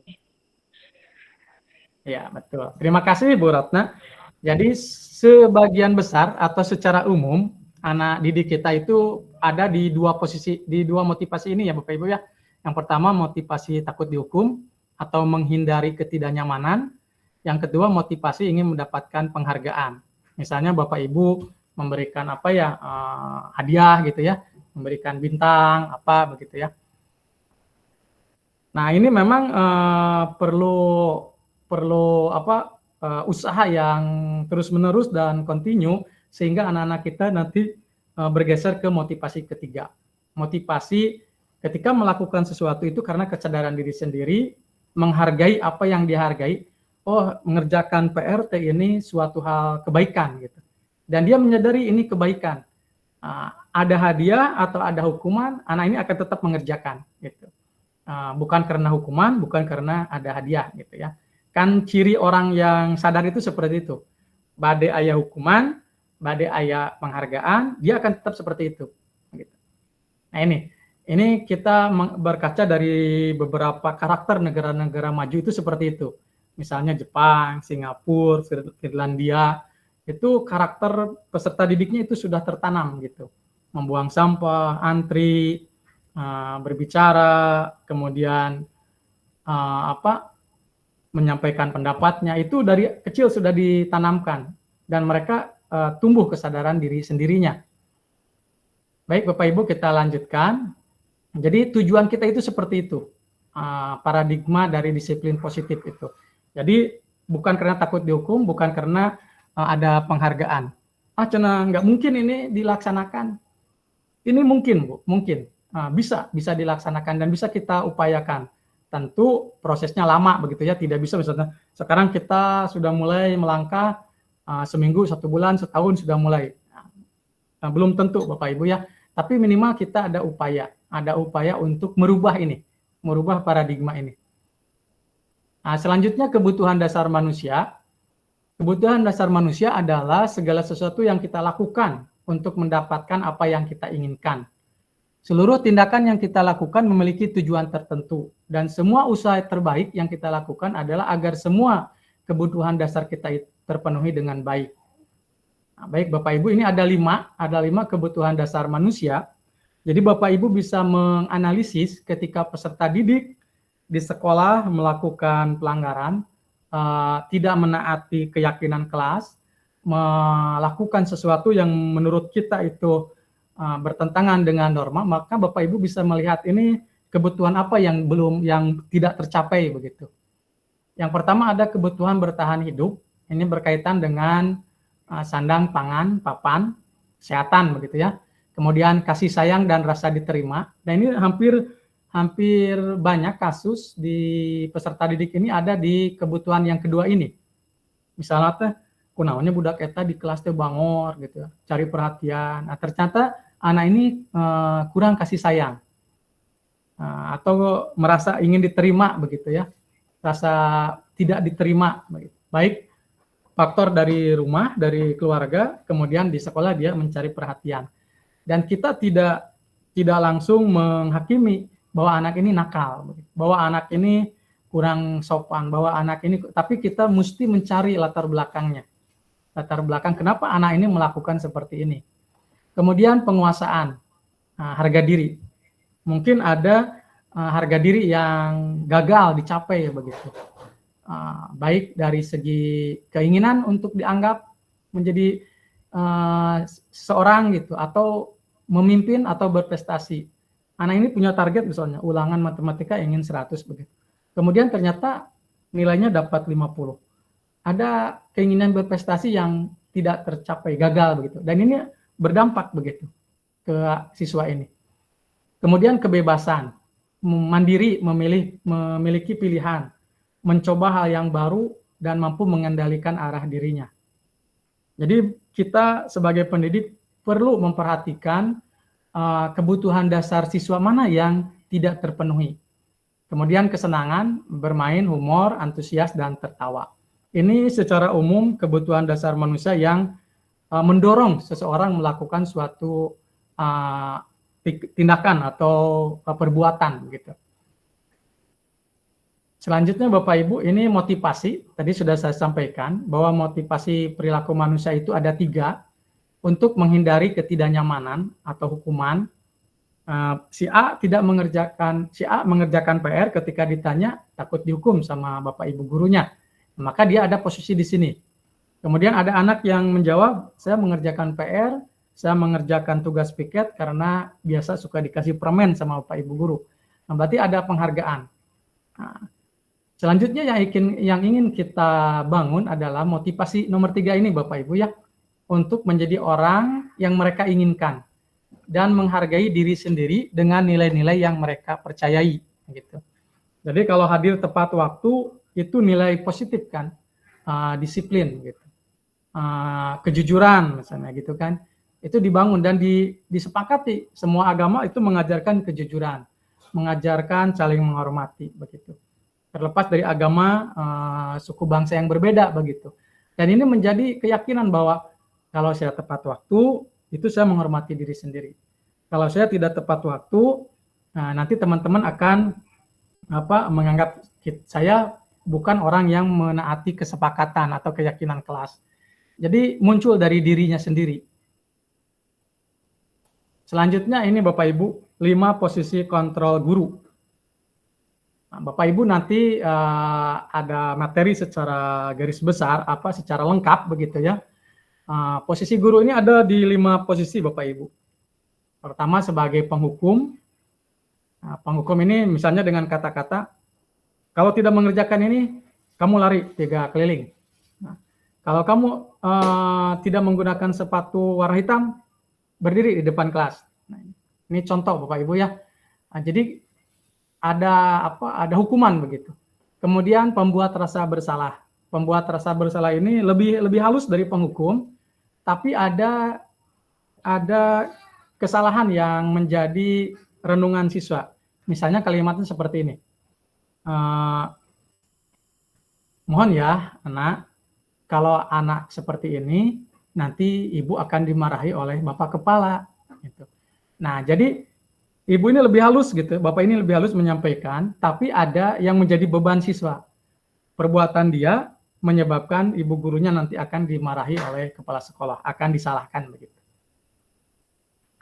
Ya, betul. Terima kasih Bu Ratna. Jadi sebagian besar atau secara umum anak didik kita itu ada di 2 motivasi ini ya Bapak Ibu ya. Yang pertama motivasi takut dihukum atau menghindari ketidaknyamanan. Yang kedua motivasi ingin mendapatkan penghargaan. Misalnya Bapak Ibu memberikan hadiah gitu ya, memberikan bintang begitu ya. Nah, ini memang perlu usaha yang terus-menerus dan kontinu sehingga anak-anak kita nanti bergeser ke motivasi ketiga. Motivasi ketika melakukan sesuatu itu karena kesadaran diri sendiri, menghargai apa yang dihargai. Oh, mengerjakan PRT ini suatu hal kebaikan gitu. Dan dia menyadari ini kebaikan. Ada hadiah atau ada hukuman, anak ini akan tetap mengerjakan gitu. Bukan karena hukuman, bukan karena ada hadiah gitu ya. Kan ciri orang yang sadar itu seperti itu. Badai aya hukuman, badai aya penghargaan, dia akan tetap seperti itu. Gitu. Nah ini kita berkaca dari beberapa karakter negara-negara maju itu seperti itu. Misalnya Jepang, Singapura, Finlandia, itu karakter peserta didiknya itu sudah tertanam gitu. Membuang sampah, antri, berbicara, kemudian menyampaikan pendapatnya, itu dari kecil sudah ditanamkan dan mereka tumbuh kesadaran diri sendirinya. Baik Bapak Ibu, kita lanjutkan. Jadi tujuan kita itu seperti itu, paradigma dari disiplin positif itu. Jadi bukan karena takut dihukum, bukan karena ada penghargaan. Cina nggak mungkin ini dilaksanakan. Ini mungkin Bu, mungkin bisa dilaksanakan dan bisa kita upayakan. Tentu prosesnya lama begitu ya, tidak bisa misalnya sekarang kita sudah mulai melangkah seminggu, 1 bulan, setahun sudah mulai. Belum tentu Bapak Ibu ya, tapi minimal kita ada upaya untuk merubah paradigma ini. Selanjutnya kebutuhan dasar manusia. Kebutuhan dasar manusia adalah segala sesuatu yang kita lakukan untuk mendapatkan apa yang kita inginkan. Seluruh tindakan yang kita lakukan memiliki tujuan tertentu dan semua usaha terbaik yang kita lakukan adalah agar semua kebutuhan dasar kita terpenuhi dengan baik. Baik Bapak Ibu, ini ada 5 kebutuhan dasar manusia. Jadi Bapak Ibu bisa menganalisis ketika peserta didik di sekolah melakukan pelanggaran, tidak menaati keyakinan kelas, melakukan sesuatu yang menurut kita itu bertentangan dengan norma, maka Bapak Ibu bisa melihat ini kebutuhan apa yang tidak tercapai begitu. Yang pertama ada kebutuhan bertahan hidup, ini berkaitan dengan sandang, pangan, papan, kesehatan begitu ya. Kemudian kasih sayang dan rasa diterima. Nah ini hampir banyak kasus di peserta didik ini ada di kebutuhan yang kedua ini. Misalnya teh kunaonnya budak eta di kelas teh bangor gitu ya, cari perhatian. Nah, ternyata anak ini kurang kasih sayang. Atau merasa ingin diterima begitu ya. Rasa tidak diterima begitu. Baik faktor dari rumah, dari keluarga, kemudian di sekolah dia mencari perhatian. Dan kita tidak langsung menghakimi bahwa anak ini nakal, bahwa anak ini kurang sopan, bahwa anak ini, tapi kita mesti mencari latar belakangnya. Latar belakang kenapa anak ini melakukan seperti ini. Kemudian penguasaan, harga diri. Mungkin ada harga diri yang gagal dicapai begitu. Baik dari segi keinginan untuk dianggap menjadi seorang gitu, atau memimpin atau berprestasi. Anak ini punya target misalnya ulangan matematika ingin 100 begitu. Kemudian ternyata nilainya dapat 50. Ada keinginan berprestasi yang tidak tercapai, gagal begitu. Dan ini berdampak begitu ke siswa ini. Kemudian kebebasan, mandiri, memiliki pilihan, mencoba hal yang baru dan mampu mengendalikan arah dirinya. Jadi kita sebagai pendidik perlu memperhatikan kebutuhan dasar siswa mana yang tidak terpenuhi. Kemudian kesenangan, bermain, humor, antusias, dan tertawa. Ini secara umum kebutuhan dasar manusia yang mendorong seseorang melakukan suatu tindakan atau perbuatan gitu. Selanjutnya Bapak Ibu, ini motivasi. Tadi sudah saya sampaikan bahwa motivasi perilaku manusia itu ada 3. Untuk menghindari ketidaknyamanan atau hukuman. Si A mengerjakan PR ketika ditanya takut dihukum sama Bapak Ibu gurunya. Maka dia ada posisi di sini. Kemudian ada anak yang menjawab, saya mengerjakan PR, saya mengerjakan tugas piket karena biasa suka dikasih permen sama Bapak Ibu guru. Nah, berarti ada penghargaan. Selanjutnya yang ingin kita bangun adalah motivasi nomor 3 ini Bapak Ibu ya, untuk menjadi orang yang mereka inginkan. dan menghargai diri sendiri dengan nilai-nilai yang mereka percayai gitu. Jadi kalau hadir tepat waktu itu nilai positif kan, disiplin gitu, kejujuran misalnya gitu kan, itu dibangun dan disepakati. Semua agama itu mengajarkan kejujuran, mengajarkan saling menghormati begitu. Terlepas dari agama, suku bangsa yang berbeda begitu. Dan ini menjadi keyakinan bahwa kalau saya tepat waktu, itu saya menghormati diri sendiri. Kalau saya tidak tepat waktu, nanti teman-teman akan menganggap saya bukan orang yang menaati kesepakatan atau keyakinan kelas. Jadi muncul dari dirinya sendiri. Selanjutnya ini Bapak Ibu, 5 posisi kontrol guru. Nah, Bapak Ibu nanti ada materi secara garis besar, secara lengkap begitu ya. Posisi guru ini ada di 5 posisi Bapak Ibu. Pertama sebagai penghukum. Nah, penghukum ini misalnya dengan kata-kata, kalau tidak mengerjakan ini, kamu lari 3 keliling. Nah, kalau kamu tidak menggunakan sepatu warna hitam, berdiri di depan kelas. Nah, ini contoh Bapak Ibu ya. Nah, jadi ada hukuman begitu. Kemudian pembuat rasa bersalah. Pembuat rasa bersalah ini lebih halus dari penghukum, tapi ada kesalahan yang menjadi renungan siswa. Misalnya kalimatnya seperti ini. Mohon ya, anak, kalau anak seperti ini, nanti ibu akan dimarahi oleh bapak kepala. Gitu. Nah, jadi ibu ini lebih halus gitu, bapak ini lebih halus menyampaikan, tapi ada yang menjadi beban siswa. Perbuatan dia menyebabkan ibu gurunya nanti akan dimarahi oleh kepala sekolah, akan disalahkan begitu.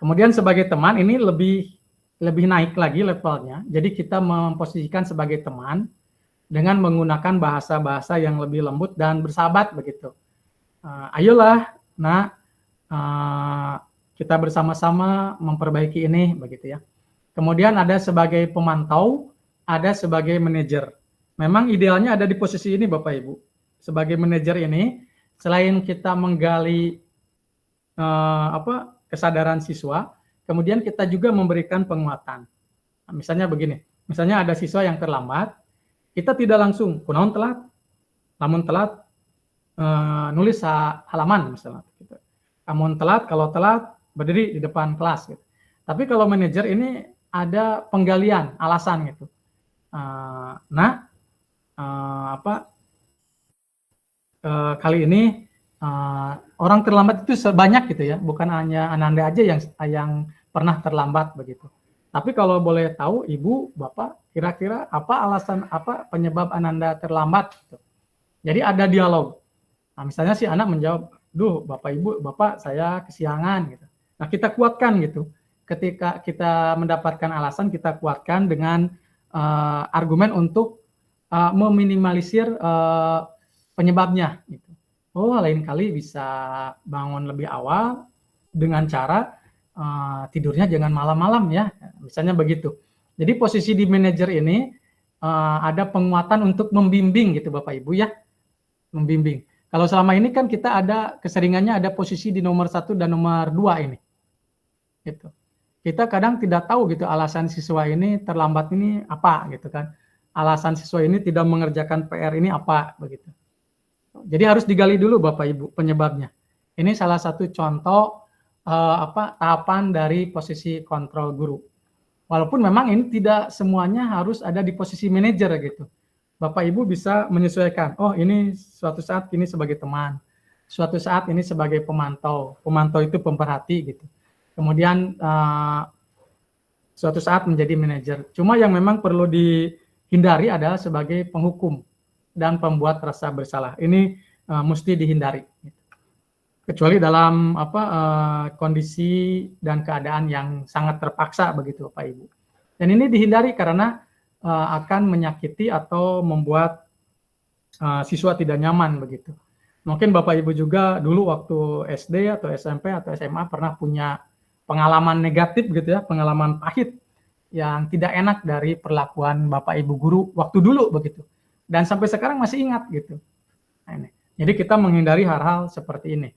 Kemudian sebagai teman ini lebih naik lagi levelnya. Jadi kita memposisikan sebagai teman dengan menggunakan bahasa-bahasa yang lebih lembut dan bersahabat begitu. Ayolah, nak, kita bersama-sama memperbaiki ini begitu ya. Kemudian ada sebagai pemantau, ada sebagai manajer. Memang idealnya ada di posisi ini Bapak Ibu. Sebagai manajer ini, selain kita menggali kesadaran siswa, kemudian kita juga memberikan penguatan. Nah, misalnya begini, misalnya ada siswa yang terlambat, kita tidak langsung, kunaon telat, namun telat, nulis halaman misalnya. Gitu. Namun telat, kalau telat, berdiri di depan kelas. Gitu. Tapi kalau manajer ini ada penggalian alasan gitu. Kali ini orang terlambat itu sebanyak gitu ya, bukan hanya Ananda aja yang pernah terlambat begitu. Tapi kalau boleh tahu Ibu, Bapak, kira-kira apa alasan penyebab Ananda terlambat? Gitu. Jadi ada dialog. Nah, misalnya si anak menjawab, duh Bapak Ibu, Bapak saya kesiangan gitu. Nah kita kuatkan gitu. Ketika kita mendapatkan alasan, kita kuatkan dengan argumen untuk meminimalisir penyebabnya. Gitu. Oh, lain kali bisa bangun lebih awal dengan cara tidurnya jangan malam-malam ya, misalnya begitu. Jadi posisi di manajer ini ada penguatan untuk membimbing gitu Bapak Ibu ya, membimbing. Kalau selama ini kan kita ada keseringannya ada posisi di nomor 1 dan nomor 2 ini. Gitu. Kita kadang tidak tahu gitu alasan siswa ini terlambat ini apa gitu kan. Alasan siswa ini tidak mengerjakan PR ini apa begitu. Jadi harus digali dulu Bapak Ibu penyebabnya. Ini salah satu contoh tahapan dari posisi kontrol guru. Walaupun memang ini tidak semuanya harus ada di posisi manajer gitu. Bapak Ibu bisa menyesuaikan. Oh, ini suatu saat ini sebagai teman. Suatu saat ini sebagai pemantau. Pemantau itu pemerhati gitu. Kemudian suatu saat menjadi manajer. Cuma yang memang perlu dihindari adalah sebagai penghukum dan pembuat rasa bersalah. Ini mesti dihindari. Kecuali dalam kondisi dan keadaan yang sangat terpaksa begitu Bapak Ibu. Dan ini dihindari karena akan menyakiti atau membuat siswa tidak nyaman begitu. Mungkin Bapak Ibu juga dulu waktu SD atau SMP atau SMA pernah punya pengalaman negatif gitu ya, pengalaman pahit yang tidak enak dari perlakuan Bapak Ibu guru waktu dulu begitu. Dan sampai sekarang masih ingat gitu. Nah, ini. Jadi kita menghindari hal-hal seperti ini.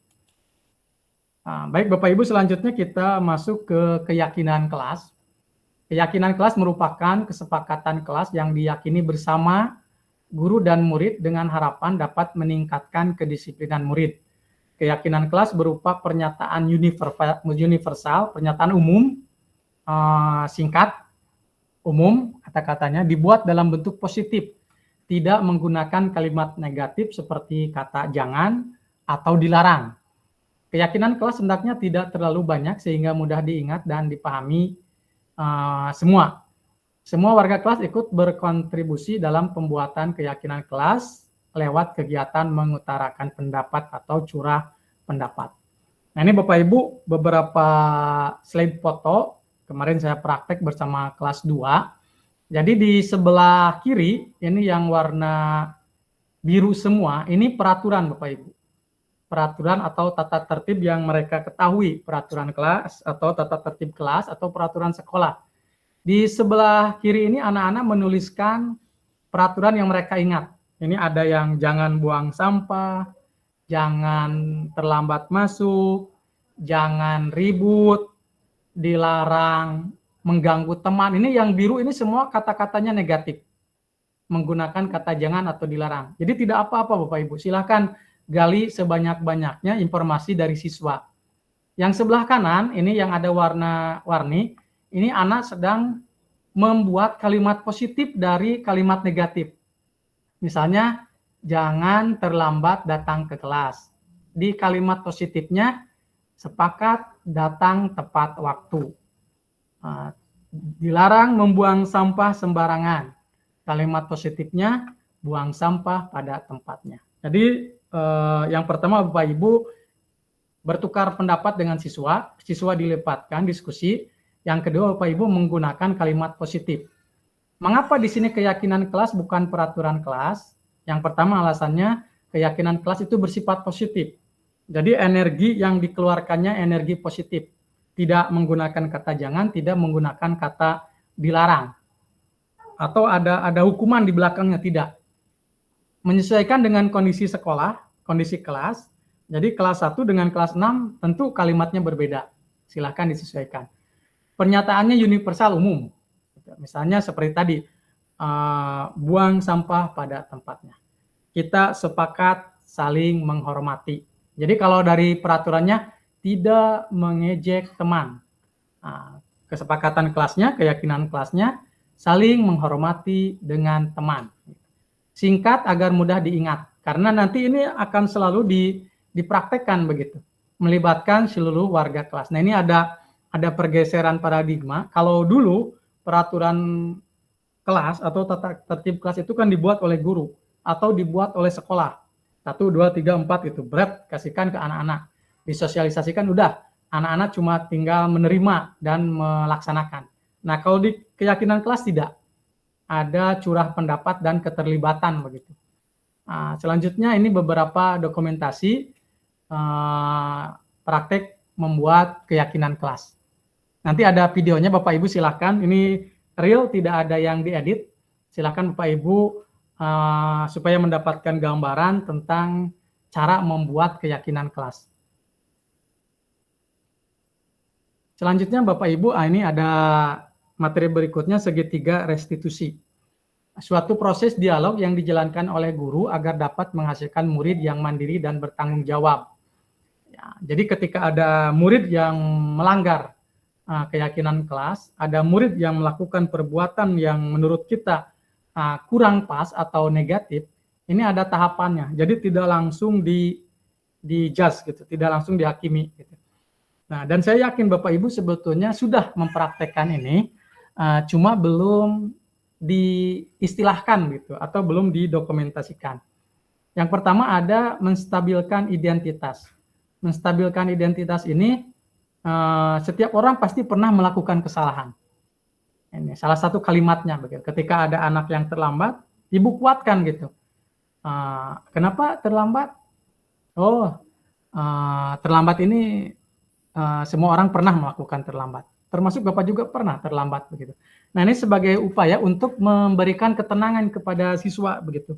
Baik Bapak Ibu, selanjutnya kita masuk ke keyakinan kelas. Keyakinan kelas merupakan kesepakatan kelas yang diyakini bersama guru dan murid dengan harapan dapat meningkatkan kedisiplinan murid. Keyakinan kelas berupa pernyataan universal, pernyataan umum, singkat, umum, kata-katanya dibuat dalam bentuk positif, tidak menggunakan kalimat negatif seperti kata jangan atau dilarang. Keyakinan kelas hendaknya tidak terlalu banyak sehingga mudah diingat dan dipahami semua. Semua warga kelas ikut berkontribusi dalam pembuatan keyakinan kelas lewat kegiatan mengutarakan pendapat atau curah pendapat. Nah, ini Bapak Ibu beberapa slide foto. Kemarin saya praktek bersama kelas 2. Jadi di sebelah kiri ini yang warna biru semua, ini peraturan Bapak Ibu. Peraturan atau tata tertib yang mereka ketahui, peraturan kelas atau tata tertib kelas atau peraturan sekolah. Di sebelah kiri ini anak-anak menuliskan peraturan yang mereka ingat. Ini ada yang jangan buang sampah, jangan terlambat masuk, jangan ribut, dilarang mengganggu teman. Ini yang biru ini semua kata-katanya negatif. Menggunakan kata jangan atau dilarang. Jadi tidak apa-apa Bapak Ibu, silakan gali sebanyak-banyaknya informasi dari siswa. Yang sebelah kanan, ini yang ada warna-warni, ini anak sedang membuat kalimat positif dari kalimat negatif. Misalnya, jangan terlambat datang ke kelas. Di kalimat positifnya, sepakat datang tepat waktu. Dilarang membuang sampah sembarangan. Kalimat positifnya, buang sampah pada tempatnya. Jadi, yang pertama Bapak Ibu bertukar pendapat dengan siswa dilepaskan diskusi. Yang kedua Bapak Ibu menggunakan kalimat positif. Mengapa di sini keyakinan kelas bukan peraturan kelas? Yang pertama alasannya keyakinan kelas itu bersifat positif. Jadi energi yang dikeluarkannya energi positif. Tidak menggunakan kata jangan, tidak menggunakan kata dilarang. Atau ada hukuman di belakangnya, tidak. Menyesuaikan dengan kondisi sekolah, kondisi kelas. Jadi kelas 1 dengan kelas 6 tentu kalimatnya berbeda. Silakan disesuaikan. Pernyataannya universal umum. Misalnya seperti tadi, buang sampah pada tempatnya. Kita sepakat saling menghormati. Jadi kalau dari peraturannya tidak mengejek teman. Kesepakatan kelasnya, keyakinan kelasnya, saling menghormati dengan teman. Singkat agar mudah diingat, karena nanti ini akan selalu dipraktekkan begitu, melibatkan seluruh warga kelas. Nah ini ada pergeseran paradigma. Kalau dulu peraturan kelas atau tata tertib kelas itu kan dibuat oleh guru atau dibuat oleh sekolah. 1, 2, 3, 4 itu berat kasihkan ke anak-anak, disosialisasikan udah, anak-anak cuma tinggal menerima dan melaksanakan. Nah kalau di keyakinan kelas tidak. Ada curah pendapat dan keterlibatan begitu. Selanjutnya ini beberapa dokumentasi praktek membuat keyakinan kelas. Nanti ada videonya Bapak Ibu silakan. Ini real, tidak ada yang diedit. Silakan Bapak Ibu supaya mendapatkan gambaran tentang cara membuat keyakinan kelas. Selanjutnya Bapak Ibu, ini ada materi berikutnya segitiga restitusi. Suatu proses dialog yang dijalankan oleh guru agar dapat menghasilkan murid yang mandiri dan bertanggung jawab. Ya, jadi ketika ada murid yang melanggar keyakinan kelas, ada murid yang melakukan perbuatan yang menurut kita kurang pas atau negatif, ini ada tahapannya. Jadi tidak langsung di-judge gitu, tidak langsung dihakimi gitu. Nah, dan saya yakin Bapak Ibu sebetulnya sudah mempraktekkan ini, cuma belum diistilahkan gitu atau belum didokumentasikan. Yang pertama ada menstabilkan identitas. Menstabilkan identitas ini setiap orang pasti pernah melakukan kesalahan. Ini salah satu kalimatnya begitu. Ketika ada anak yang terlambat, ibu kuatkan gitu. Kenapa terlambat? Terlambat ini semua orang pernah melakukan terlambat. Termasuk Bapak juga pernah terlambat begitu. Nah, ini sebagai upaya untuk memberikan ketenangan kepada siswa begitu.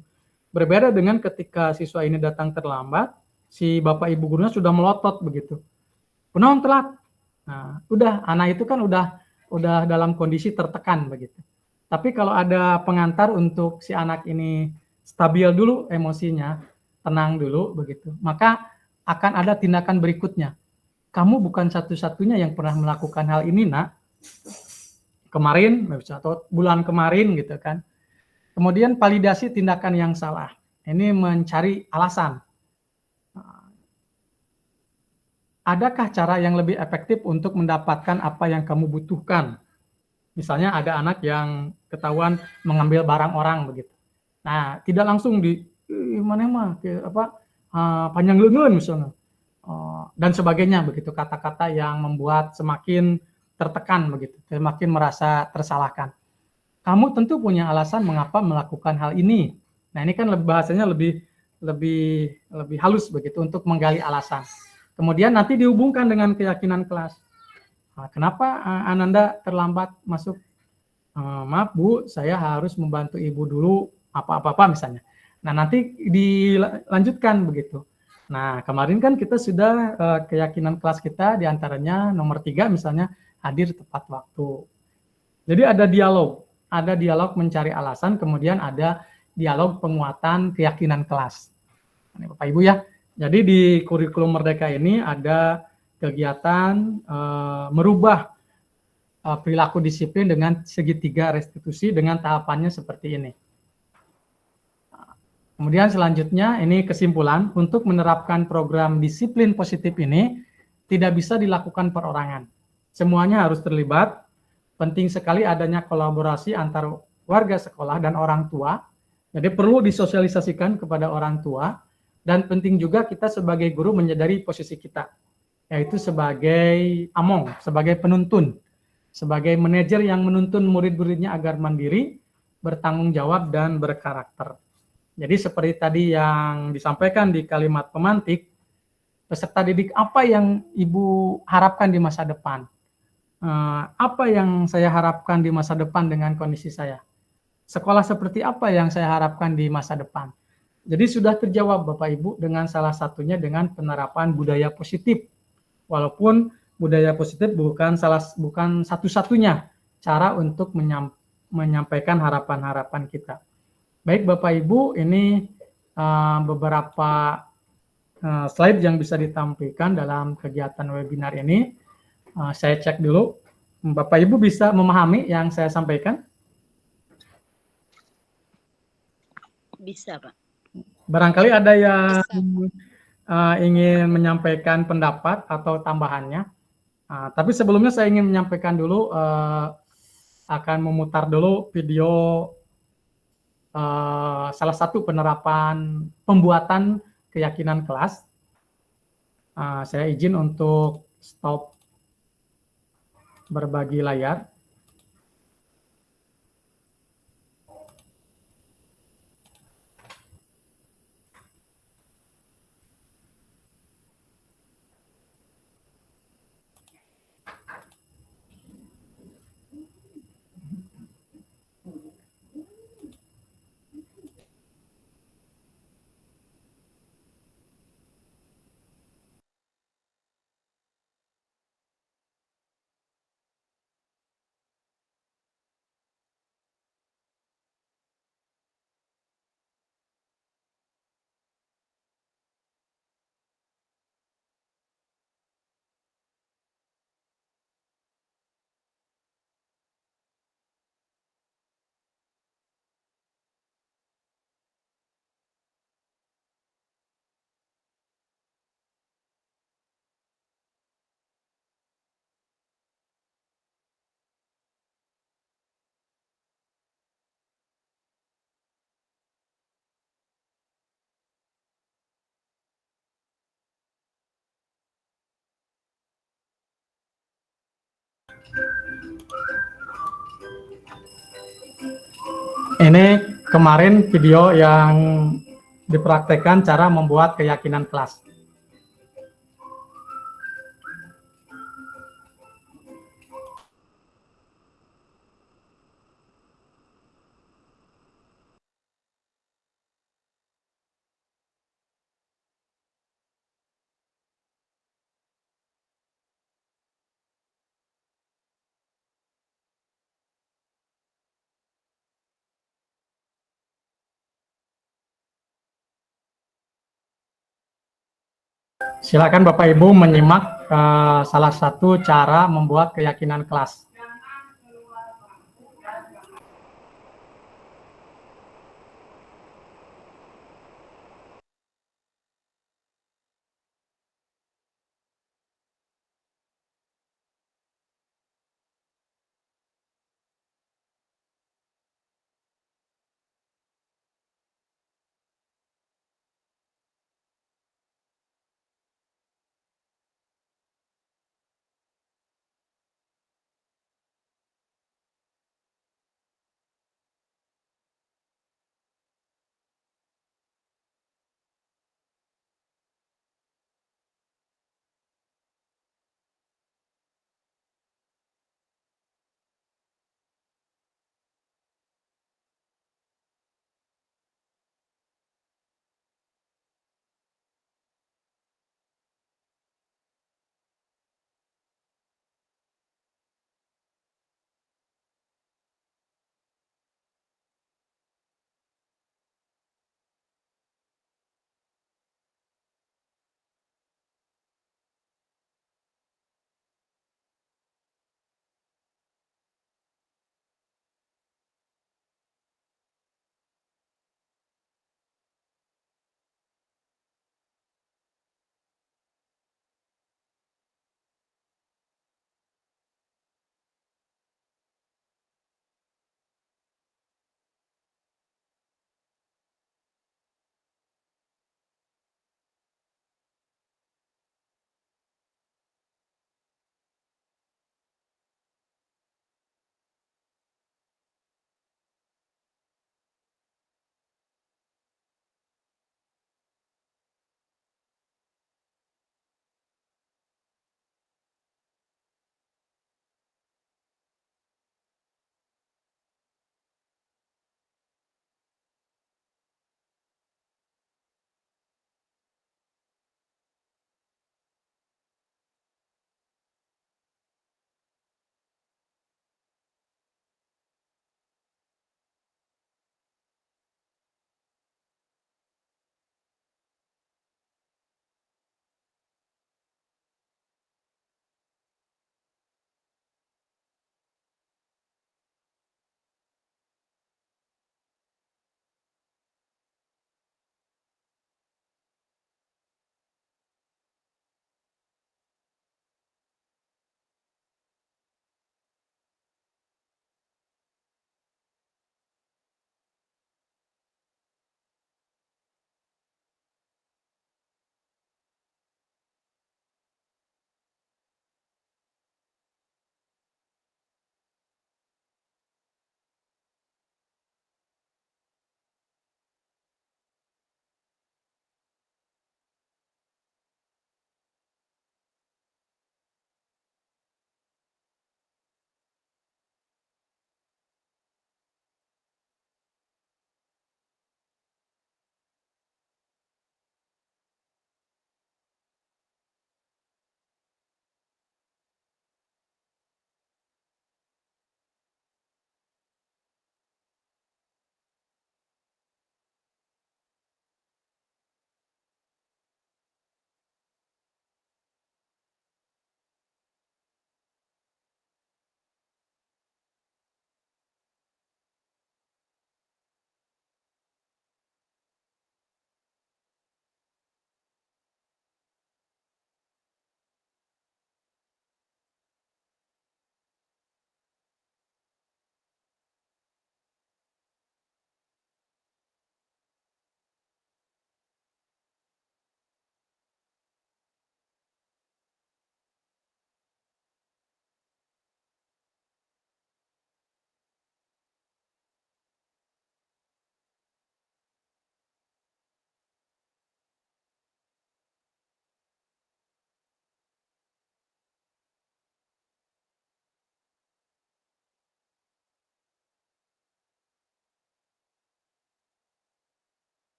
Berbeda dengan ketika siswa ini datang terlambat, si Bapak Ibu gurunya sudah melotot begitu. Kunaon telat. Nah, udah anak itu kan udah dalam kondisi tertekan begitu. Tapi kalau ada pengantar untuk si anak ini stabil dulu emosinya, tenang dulu begitu, maka akan ada tindakan berikutnya. Kamu bukan satu-satunya yang pernah melakukan hal ini, Nak. Kemarin atau bulan kemarin gitu kan. Kemudian validasi tindakan yang salah. Ini mencari alasan. Adakah cara yang lebih efektif untuk mendapatkan apa yang kamu butuhkan? Misalnya ada anak yang ketahuan mengambil barang orang begitu. Nah, tidak langsung di mana mah panjang leungeun misalnya. Dan sebagainya begitu, kata-kata yang membuat semakin tertekan begitu, semakin merasa tersalahkan. Kamu tentu punya alasan mengapa melakukan hal ini. Nah, ini kan bahasanya lebih halus begitu untuk menggali alasan. Kemudian nanti dihubungkan dengan keyakinan kelas. Nah, kenapa Ananda terlambat masuk? Maaf Bu, saya harus membantu Ibu dulu apa-apa misalnya. Nah, nanti dilanjutkan begitu. Nah, kemarin kan kita sudah keyakinan kelas kita diantaranya nomor 3 misalnya hadir tepat waktu. Jadi ada dialog mencari alasan, kemudian ada dialog penguatan keyakinan kelas. Ini Bapak Ibu ya. Jadi di kurikulum Merdeka ini ada kegiatan merubah perilaku disiplin dengan segitiga restitusi dengan tahapannya seperti ini. Kemudian selanjutnya ini kesimpulan, untuk menerapkan program disiplin positif ini tidak bisa dilakukan perorangan. Semuanya harus terlibat. Penting sekali adanya kolaborasi antara warga sekolah dan orang tua. Jadi perlu disosialisasikan kepada orang tua. Dan penting juga kita sebagai guru menyadari posisi kita, yaitu sebagai among, sebagai penuntun, sebagai manajer yang menuntun murid-muridnya agar mandiri, bertanggung jawab, dan berkarakter. Jadi seperti tadi yang disampaikan di kalimat pemantik, peserta didik apa yang Ibu harapkan di masa depan? Apa yang saya harapkan di masa depan dengan kondisi saya? Sekolah seperti apa yang saya harapkan di masa depan? Jadi sudah terjawab Bapak Ibu dengan salah satunya dengan penerapan budaya positif. Walaupun budaya positif bukan satu-satunya cara untuk menyampaikan harapan-harapan kita. Baik Bapak Ibu, ini beberapa slide yang bisa ditampilkan dalam kegiatan webinar ini. Saya cek dulu. Bapak Ibu bisa memahami yang saya sampaikan? Bisa, Pak. Barangkali ada yang ingin menyampaikan pendapat atau tambahannya. Tapi sebelumnya saya ingin menyampaikan dulu, akan memutar dulu video salah satu penerapan pembuatan keyakinan kelas. Saya izin untuk stop berbagi layar. Ini kemarin video yang dipraktekkan cara membuat keyakinan kelas. Silakan Bapak Ibu menyimak salah satu cara membuat keyakinan kelas.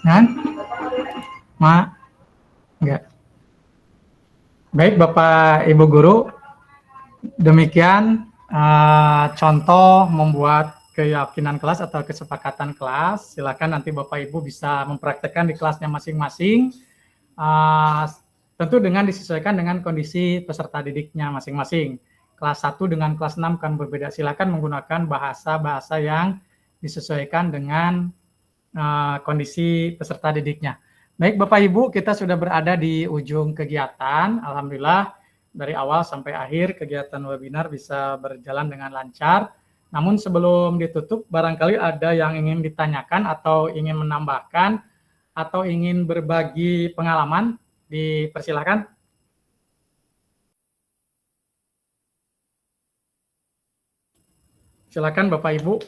Kan? Enggak. Baik Bapak Ibu Guru, demikian contoh membuat keyakinan kelas atau kesepakatan kelas. Silakan nanti Bapak Ibu bisa mempraktekkan di kelasnya masing-masing. Tentu dengan disesuaikan dengan kondisi peserta didiknya masing-masing. Kelas 1 dengan kelas 6 kan berbeda. Silakan menggunakan bahasa-bahasa yang disesuaikan dengan kondisi peserta didiknya. Baik Bapak Ibu, kita sudah berada di ujung kegiatan. Alhamdulillah dari awal sampai akhir kegiatan webinar bisa berjalan dengan lancar. Namun sebelum ditutup, barangkali ada yang ingin ditanyakan atau ingin menambahkan atau ingin berbagi pengalaman, dipersilakan. Silakan Bapak Ibu,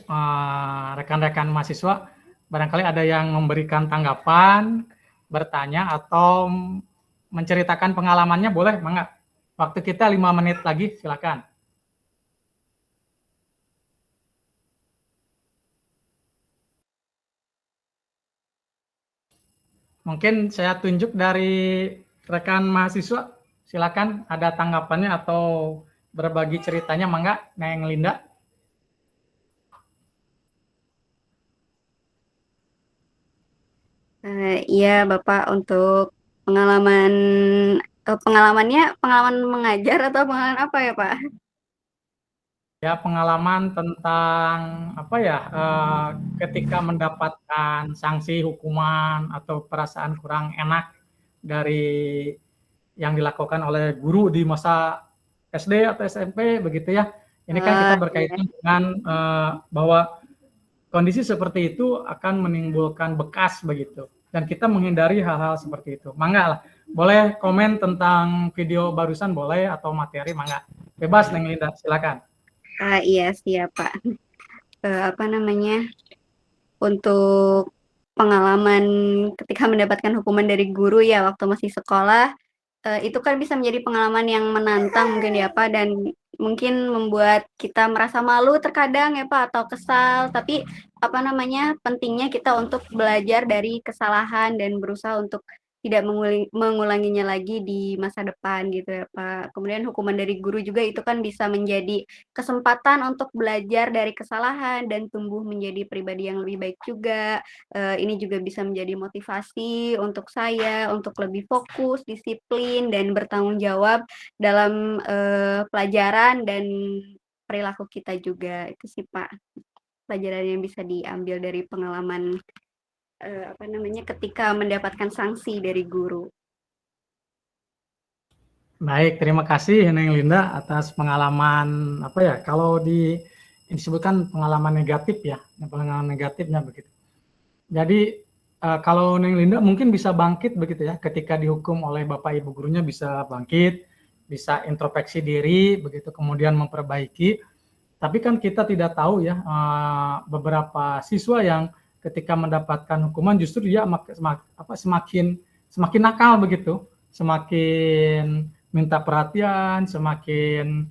rekan-rekan mahasiswa, barangkali ada yang memberikan tanggapan, bertanya, atau menceritakan pengalamannya, boleh, mangga. Waktu kita 5 menit lagi, silakan. Mungkin saya tunjuk dari rekan mahasiswa, silakan ada tanggapannya atau berbagi ceritanya, mangga, Neng Linda. Iya Bapak, untuk pengalaman pengalaman mengajar atau pengalaman apa ya Pak? Ya, pengalaman tentang apa ya, ketika mendapatkan sanksi hukuman atau perasaan kurang enak dari yang dilakukan oleh guru di masa SD atau SMP begitu ya. Ini kan kita berkaitan dengan bahwa kondisi seperti itu akan menimbulkan bekas begitu. Dan kita menghindari hal-hal seperti itu. Mangga lah, boleh komen tentang video barusan boleh atau materi, mangga. Bebas Neng Linda, silakan. Iya siap Pak. Untuk pengalaman ketika mendapatkan hukuman dari guru ya waktu masih sekolah, itu kan bisa menjadi pengalaman yang menantang mungkin ya Pak, dan mungkin membuat kita merasa malu terkadang ya Pak, atau kesal, tapi pentingnya kita untuk belajar dari kesalahan dan berusaha untuk tidak mengulanginya lagi di masa depan gitu ya Pak. Kemudian hukuman dari guru juga itu kan bisa menjadi kesempatan untuk belajar dari kesalahan dan tumbuh menjadi pribadi yang lebih baik juga. Ini juga bisa menjadi motivasi untuk saya untuk lebih fokus, disiplin, dan bertanggung jawab dalam pelajaran dan perilaku kita juga. Itu sih Pak, pelajaran yang bisa diambil dari pengalaman ketika mendapatkan sanksi dari guru. Baik, terima kasih Neng Linda atas pengalaman kalau disebutkan pengalaman negatif ya, pengalaman negatifnya begitu. Jadi kalau Neng Linda mungkin bisa bangkit begitu ya, ketika dihukum oleh Bapak Ibu gurunya bisa bangkit, bisa introspeksi diri begitu, kemudian memperbaiki. Tapi kan kita tidak tahu ya, beberapa siswa yang ketika mendapatkan hukuman justru dia semakin nakal begitu, semakin minta perhatian, semakin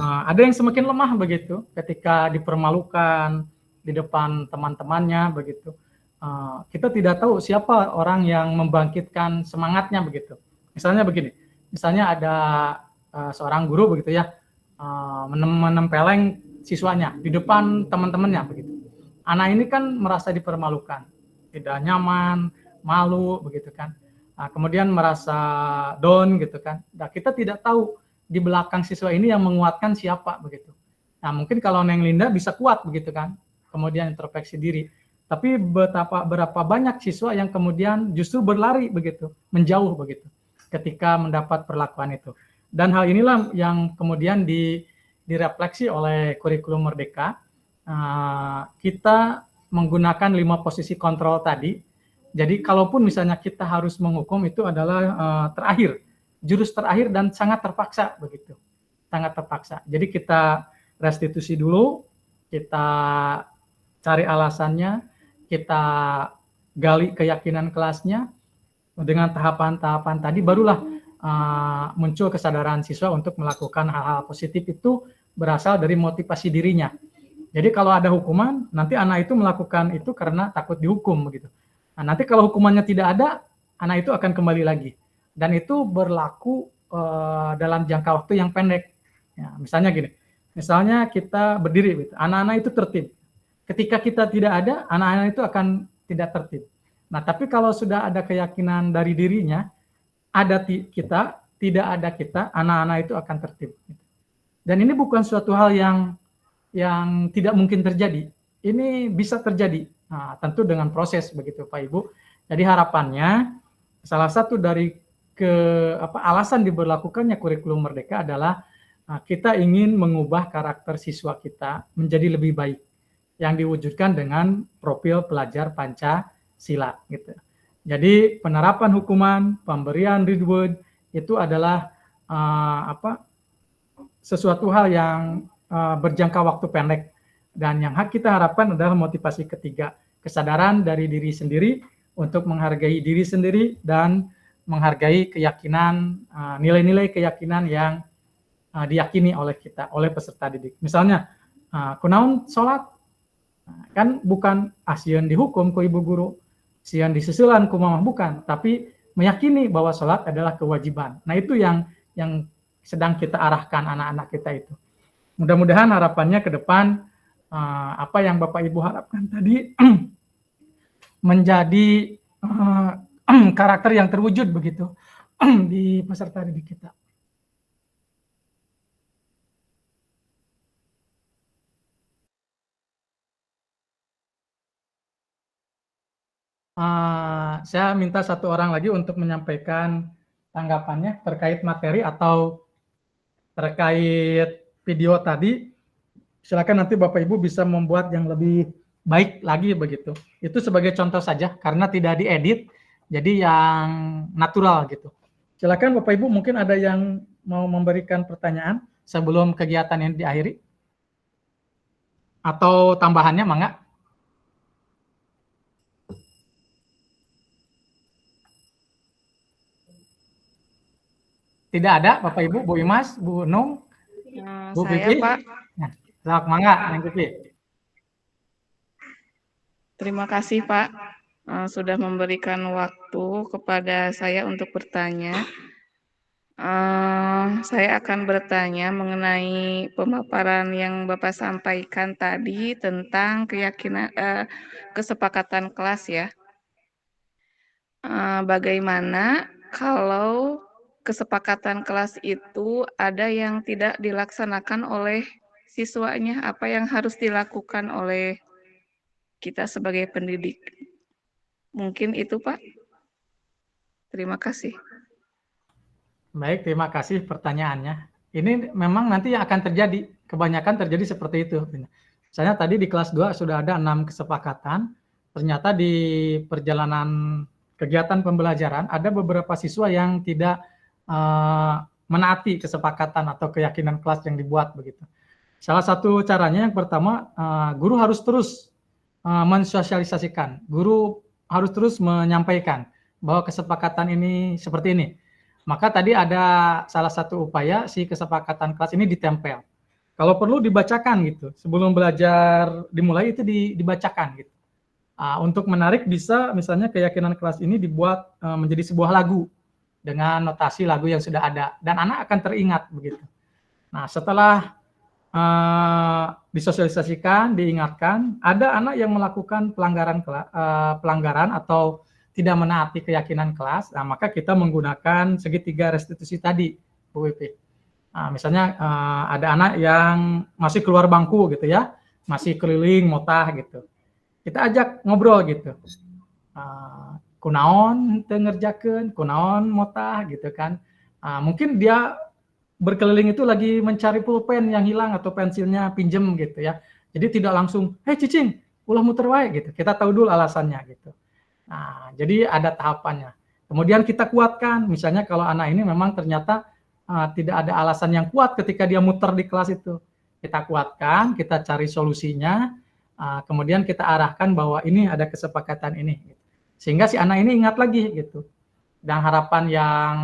ada yang semakin lemah begitu ketika dipermalukan di depan teman-temannya begitu. Kita tidak tahu siapa orang yang membangkitkan semangatnya begitu. Misalnya begini, misalnya ada seorang guru begitu ya, menempeleng siswanya di depan teman-temannya begitu. Anak ini kan merasa dipermalukan, tidak nyaman, malu begitu kan. Kemudian merasa down gitu kan. Nah, kita tidak tahu di belakang siswa ini yang menguatkan siapa begitu. Nah, mungkin kalau Neng Linda bisa kuat begitu kan. Kemudian introspeksi diri. Tapi berapa banyak siswa yang kemudian justru berlari begitu, menjauh begitu ketika mendapat perlakuan itu. Dan hal inilah yang kemudian direfleksi oleh kurikulum Merdeka. Kita menggunakan 5 posisi kontrol tadi. Jadi kalaupun misalnya kita harus menghukum itu adalah terakhir, jurus terakhir dan sangat terpaksa begitu. Sangat terpaksa. Jadi kita restitusi dulu, kita cari alasannya, kita gali keyakinan kelasnya, dengan tahapan-tahapan tadi barulah muncul kesadaran siswa untuk melakukan hal-hal positif itu berasal dari motivasi dirinya. Jadi kalau ada hukuman, nanti anak itu melakukan itu karena takut dihukum begitu. Nah, nanti kalau hukumannya tidak ada, anak itu akan kembali lagi. Dan itu berlaku dalam jangka waktu yang pendek. Ya, misalnya gini, misalnya kita berdiri, gitu. Anak-anak itu tertib. Ketika kita tidak ada, anak-anak itu akan tidak tertib. Nah, tapi kalau sudah ada keyakinan dari dirinya, ada kita, tidak ada kita, anak-anak itu akan tertib. Dan ini bukan suatu hal yang tidak mungkin terjadi. Ini bisa terjadi. Nah, tentu dengan proses begitu Pak Ibu. Jadi harapannya salah satu dari alasan diberlakukannya kurikulum Merdeka adalah kita ingin mengubah karakter siswa kita menjadi lebih baik yang diwujudkan dengan profil pelajar Pancasila gitu. Jadi penerapan hukuman, pemberian reward itu adalah sesuatu hal yang berjangka waktu pendek, dan yang kita harapkan adalah motivasi ketiga, kesadaran dari diri sendiri untuk menghargai diri sendiri dan menghargai keyakinan, nilai-nilai keyakinan yang diyakini oleh kita, oleh peserta didik. Misalnya kunaon sholat, kan bukan asieun dihukum ku ibu guru, sieun disusulan ku mamah, bukan, tapi meyakini bahwa sholat adalah kewajiban. Nah, itu yang sedang kita arahkan anak-anak kita itu. Mudah-mudahan harapannya ke depan apa yang Bapak Ibu harapkan tadi menjadi karakter yang terwujud begitu di peserta didik kita. Saya minta satu orang lagi untuk menyampaikan tanggapannya terkait materi atau terkait video tadi. Silakan nanti Bapak Ibu bisa membuat yang lebih baik lagi begitu. Itu sebagai contoh saja karena tidak diedit, jadi yang natural gitu. Silakan Bapak Ibu, mungkin ada yang mau memberikan pertanyaan sebelum kegiatan ini diakhiri? Atau tambahannya, mangga? Tidak ada, Bapak Ibu, Bu Imas, Bu Nung, Bu Saya, Pipi? Pak. Nah, selamat mangga, Neng Pipi. Terima kasih, Pak, sudah memberikan waktu kepada saya untuk bertanya. Saya akan bertanya mengenai pemaparan yang Bapak sampaikan tadi tentang keyakinan kesepakatan kelas ya. Bagaimana kalau kesepakatan kelas itu ada yang tidak dilaksanakan oleh siswanya, apa yang harus dilakukan oleh kita sebagai pendidik? Mungkin itu, Pak. Terima kasih. Baik, terima kasih pertanyaannya. Ini memang nanti yang akan terjadi, kebanyakan terjadi seperti itu. Misalnya tadi di kelas 2 sudah ada 6 kesepakatan, ternyata di perjalanan kegiatan pembelajaran ada beberapa siswa yang tidak menaati kesepakatan atau keyakinan kelas yang dibuat begitu. Salah satu caranya yang pertama, guru harus terus mensosialisasikan, guru harus terus menyampaikan bahwa kesepakatan ini seperti ini. Maka tadi ada salah satu upaya si kesepakatan kelas ini ditempel. Kalau perlu dibacakan gitu, sebelum belajar dimulai itu dibacakan gitu. Untuk menarik bisa misalnya keyakinan kelas ini dibuat menjadi sebuah lagu dengan notasi lagu yang sudah ada, dan anak akan teringat begitu. Nah, setelah disosialisasikan, diingatkan, ada anak yang melakukan pelanggaran atau tidak menaati keyakinan kelas, nah, maka kita menggunakan segitiga restitusi tadi, Bu Wipi. Nah, misalnya ada anak yang masih keluar bangku gitu ya, masih keliling motah gitu, kita ajak ngobrol gitu. Kunaon teu ngerjakeun, kunaon motah gitu kan. Mungkin dia berkeliling itu lagi mencari pulpen yang hilang atau pensilnya pinjem gitu ya. Jadi tidak langsung, "Hei cicing, ulah muter wae" gitu. Kita tahu dulu alasannya gitu. Nah, jadi ada tahapannya. Kemudian kita kuatkan, misalnya kalau anak ini memang ternyata tidak ada alasan yang kuat ketika dia muter di kelas itu. Kita kuatkan, kita cari solusinya, kemudian kita arahkan bahwa ini ada kesepakatan ini. Sehingga si anak ini ingat lagi gitu. Dan harapan yang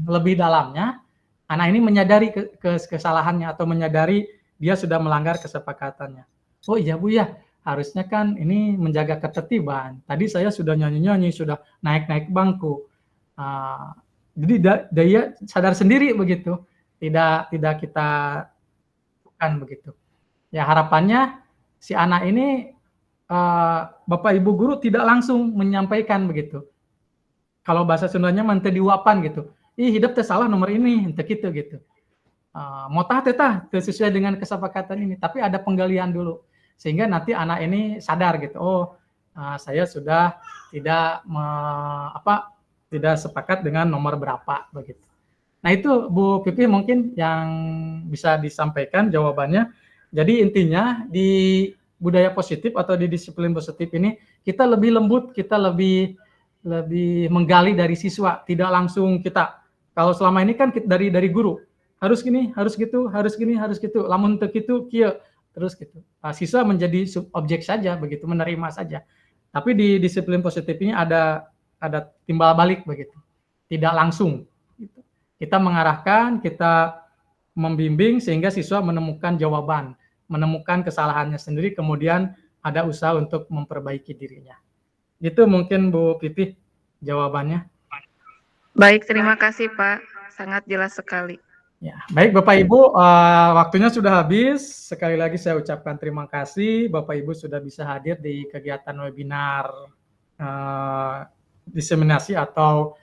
lebih dalamnya, anak ini menyadari kesalahannya atau menyadari dia sudah melanggar kesepakatannya. Oh iya Bu ya, harusnya kan ini menjaga ketertiban. Tadi saya sudah nyanyi-nyanyi, sudah naik-naik bangku. Jadi dia sadar sendiri begitu, tidak kita lakukan begitu. Ya harapannya si anak ini Bapak Ibu guru tidak langsung menyampaikan begitu. Kalau bahasa Sundanya mante diwapan gitu. Ih hidup teh salah nomor ini, ente gitu gitu. Mau tah sesuai dengan kesepakatan ini, tapi ada penggalian dulu sehingga nanti anak ini sadar gitu. Oh, saya sudah tidak tidak sepakat dengan nomor berapa begitu. Nah itu Bu Pipi mungkin yang bisa disampaikan jawabannya. Jadi intinya di budaya positif atau di disiplin positif ini kita lebih lembut, kita lebih menggali dari siswa, tidak langsung kita. Kalau selama ini kan dari guru harus gini, harus gitu, harus gini, harus gitu. Lamun teu kitu kieu terus gitu. Siswa menjadi subobjek saja begitu, menerima saja. Tapi di disiplin positif ini ada timbal balik begitu. Tidak langsung gitu. Kita mengarahkan, kita membimbing sehingga siswa menemukan jawaban, menemukan kesalahannya sendiri, kemudian ada usaha untuk memperbaiki dirinya. Itu mungkin Bu Pipi jawabannya. Baik, terima kasih Pak. Sangat jelas sekali. Ya, baik Bapak Ibu, waktunya sudah habis. Sekali lagi saya ucapkan terima kasih Bapak Ibu sudah bisa hadir di kegiatan webinar diseminasi atau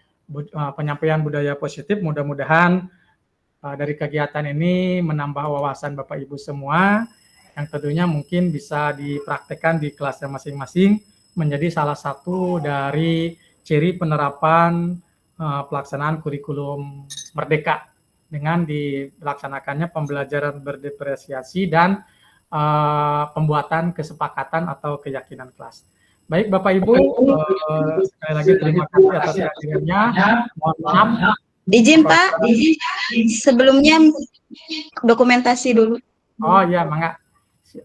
penyampaian budaya positif. Mudah-mudahan dari kegiatan ini menambah wawasan Bapak Ibu semua, yang tentunya mungkin bisa dipraktekkan di kelasnya masing-masing, menjadi salah satu dari ciri penerapan pelaksanaan kurikulum Merdeka dengan dilaksanakannya pembelajaran berdiferensiasi dan pembuatan kesepakatan atau keyakinan kelas. Baik Bapak Ibu, sekali lagi terima kasih atas kehadirannya. Mohon maaf. Izin Pak, sebelumnya dokumentasi dulu. Oh iya, mangga.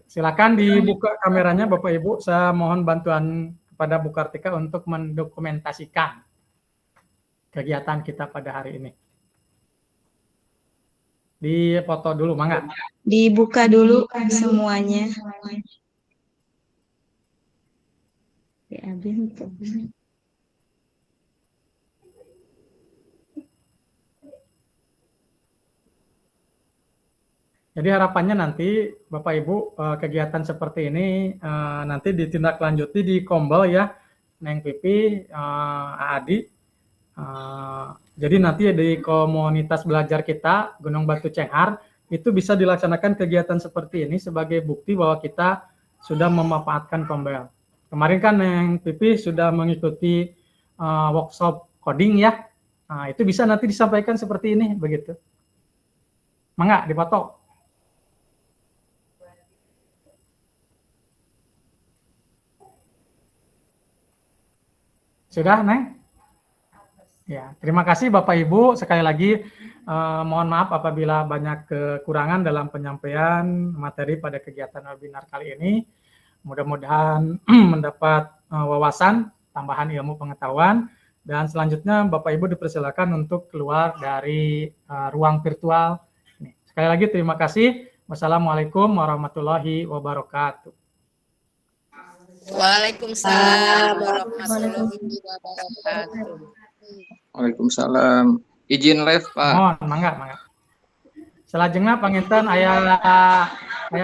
Silakan dibuka kameranya Bapak Ibu. Saya mohon bantuan kepada Bu Kartika untuk mendokumentasikan kegiatan kita pada hari ini. Dipoto dulu, mangga. Dibuka dulu semuanya. Jadi harapannya nanti Bapak Ibu kegiatan seperti ini nanti ditindaklanjuti di Kombel ya, Neng Pipi, Adi. Jadi nanti di komunitas belajar kita Gunung Batu Cenghar itu bisa dilaksanakan kegiatan seperti ini sebagai bukti bahwa kita sudah memanfaatkan Kombel. Kemarin kan Neng Pipi sudah mengikuti workshop coding ya. Nah, itu bisa nanti disampaikan seperti ini begitu. Mangga dipoto. Sudah, Neng? Ya, terima kasih Bapak Ibu. Sekali lagi mohon maaf apabila banyak kekurangan dalam penyampaian materi pada kegiatan webinar kali ini. Mudah-mudahan mendapat wawasan, tambahan ilmu pengetahuan, dan selanjutnya Bapak Ibu dipersilakan untuk keluar dari ruang virtual ini. Sekali lagi terima kasih. Wassalamualaikum warahmatullahi wabarakatuh. Waalaikumsalam warahmatullahi wabarakatuh. Waalaikumsalam. Izin live, Pak. Mohon, mangga. Selajengna panginten aya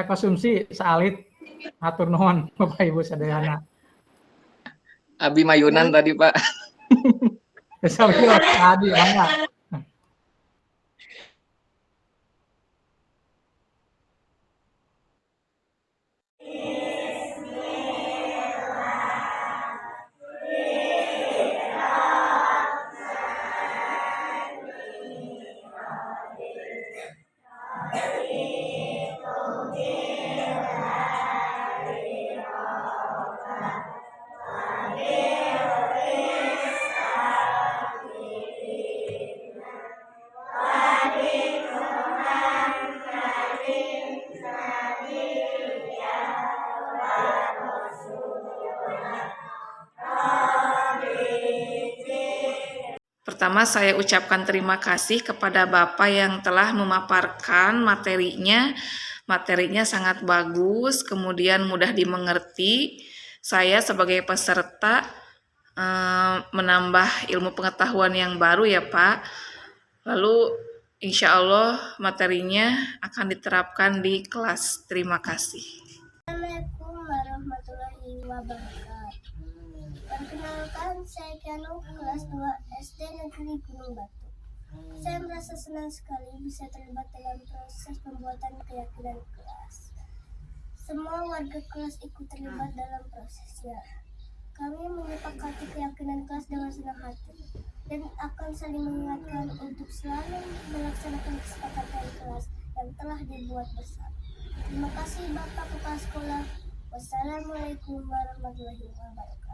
konsumsi saalit hatur nuhun Bapak Ibu sadayana. Abi mayunan tadi, Pak. Sambil tadi mangga. Pertama, saya ucapkan terima kasih kepada Bapak yang telah memaparkan materinya materinya sangat bagus, kemudian mudah dimengerti. Saya sebagai peserta menambah ilmu pengetahuan yang baru ya Pak. Lalu insya Allah materinya akan diterapkan di kelas. Terima kasih. Assalamualaikum warahmatullahi wabarakatuh. Perkenalkan, saya Kianu, kelas 2 SD Negeri Gunung Batu. Saya merasa senang sekali bisa terlibat dalam proses pembuatan keyakinan kelas. Semua warga kelas ikut terlibat dalam prosesnya. Kami menyepakati keyakinan kelas dengan senang hati dan akan saling mengingatkan untuk selalu melaksanakan kesepakatan kelas yang telah dibuat bersama. Terima kasih Bapak Kepala Sekolah. Wassalamualaikum warahmatullahi wabarakatuh.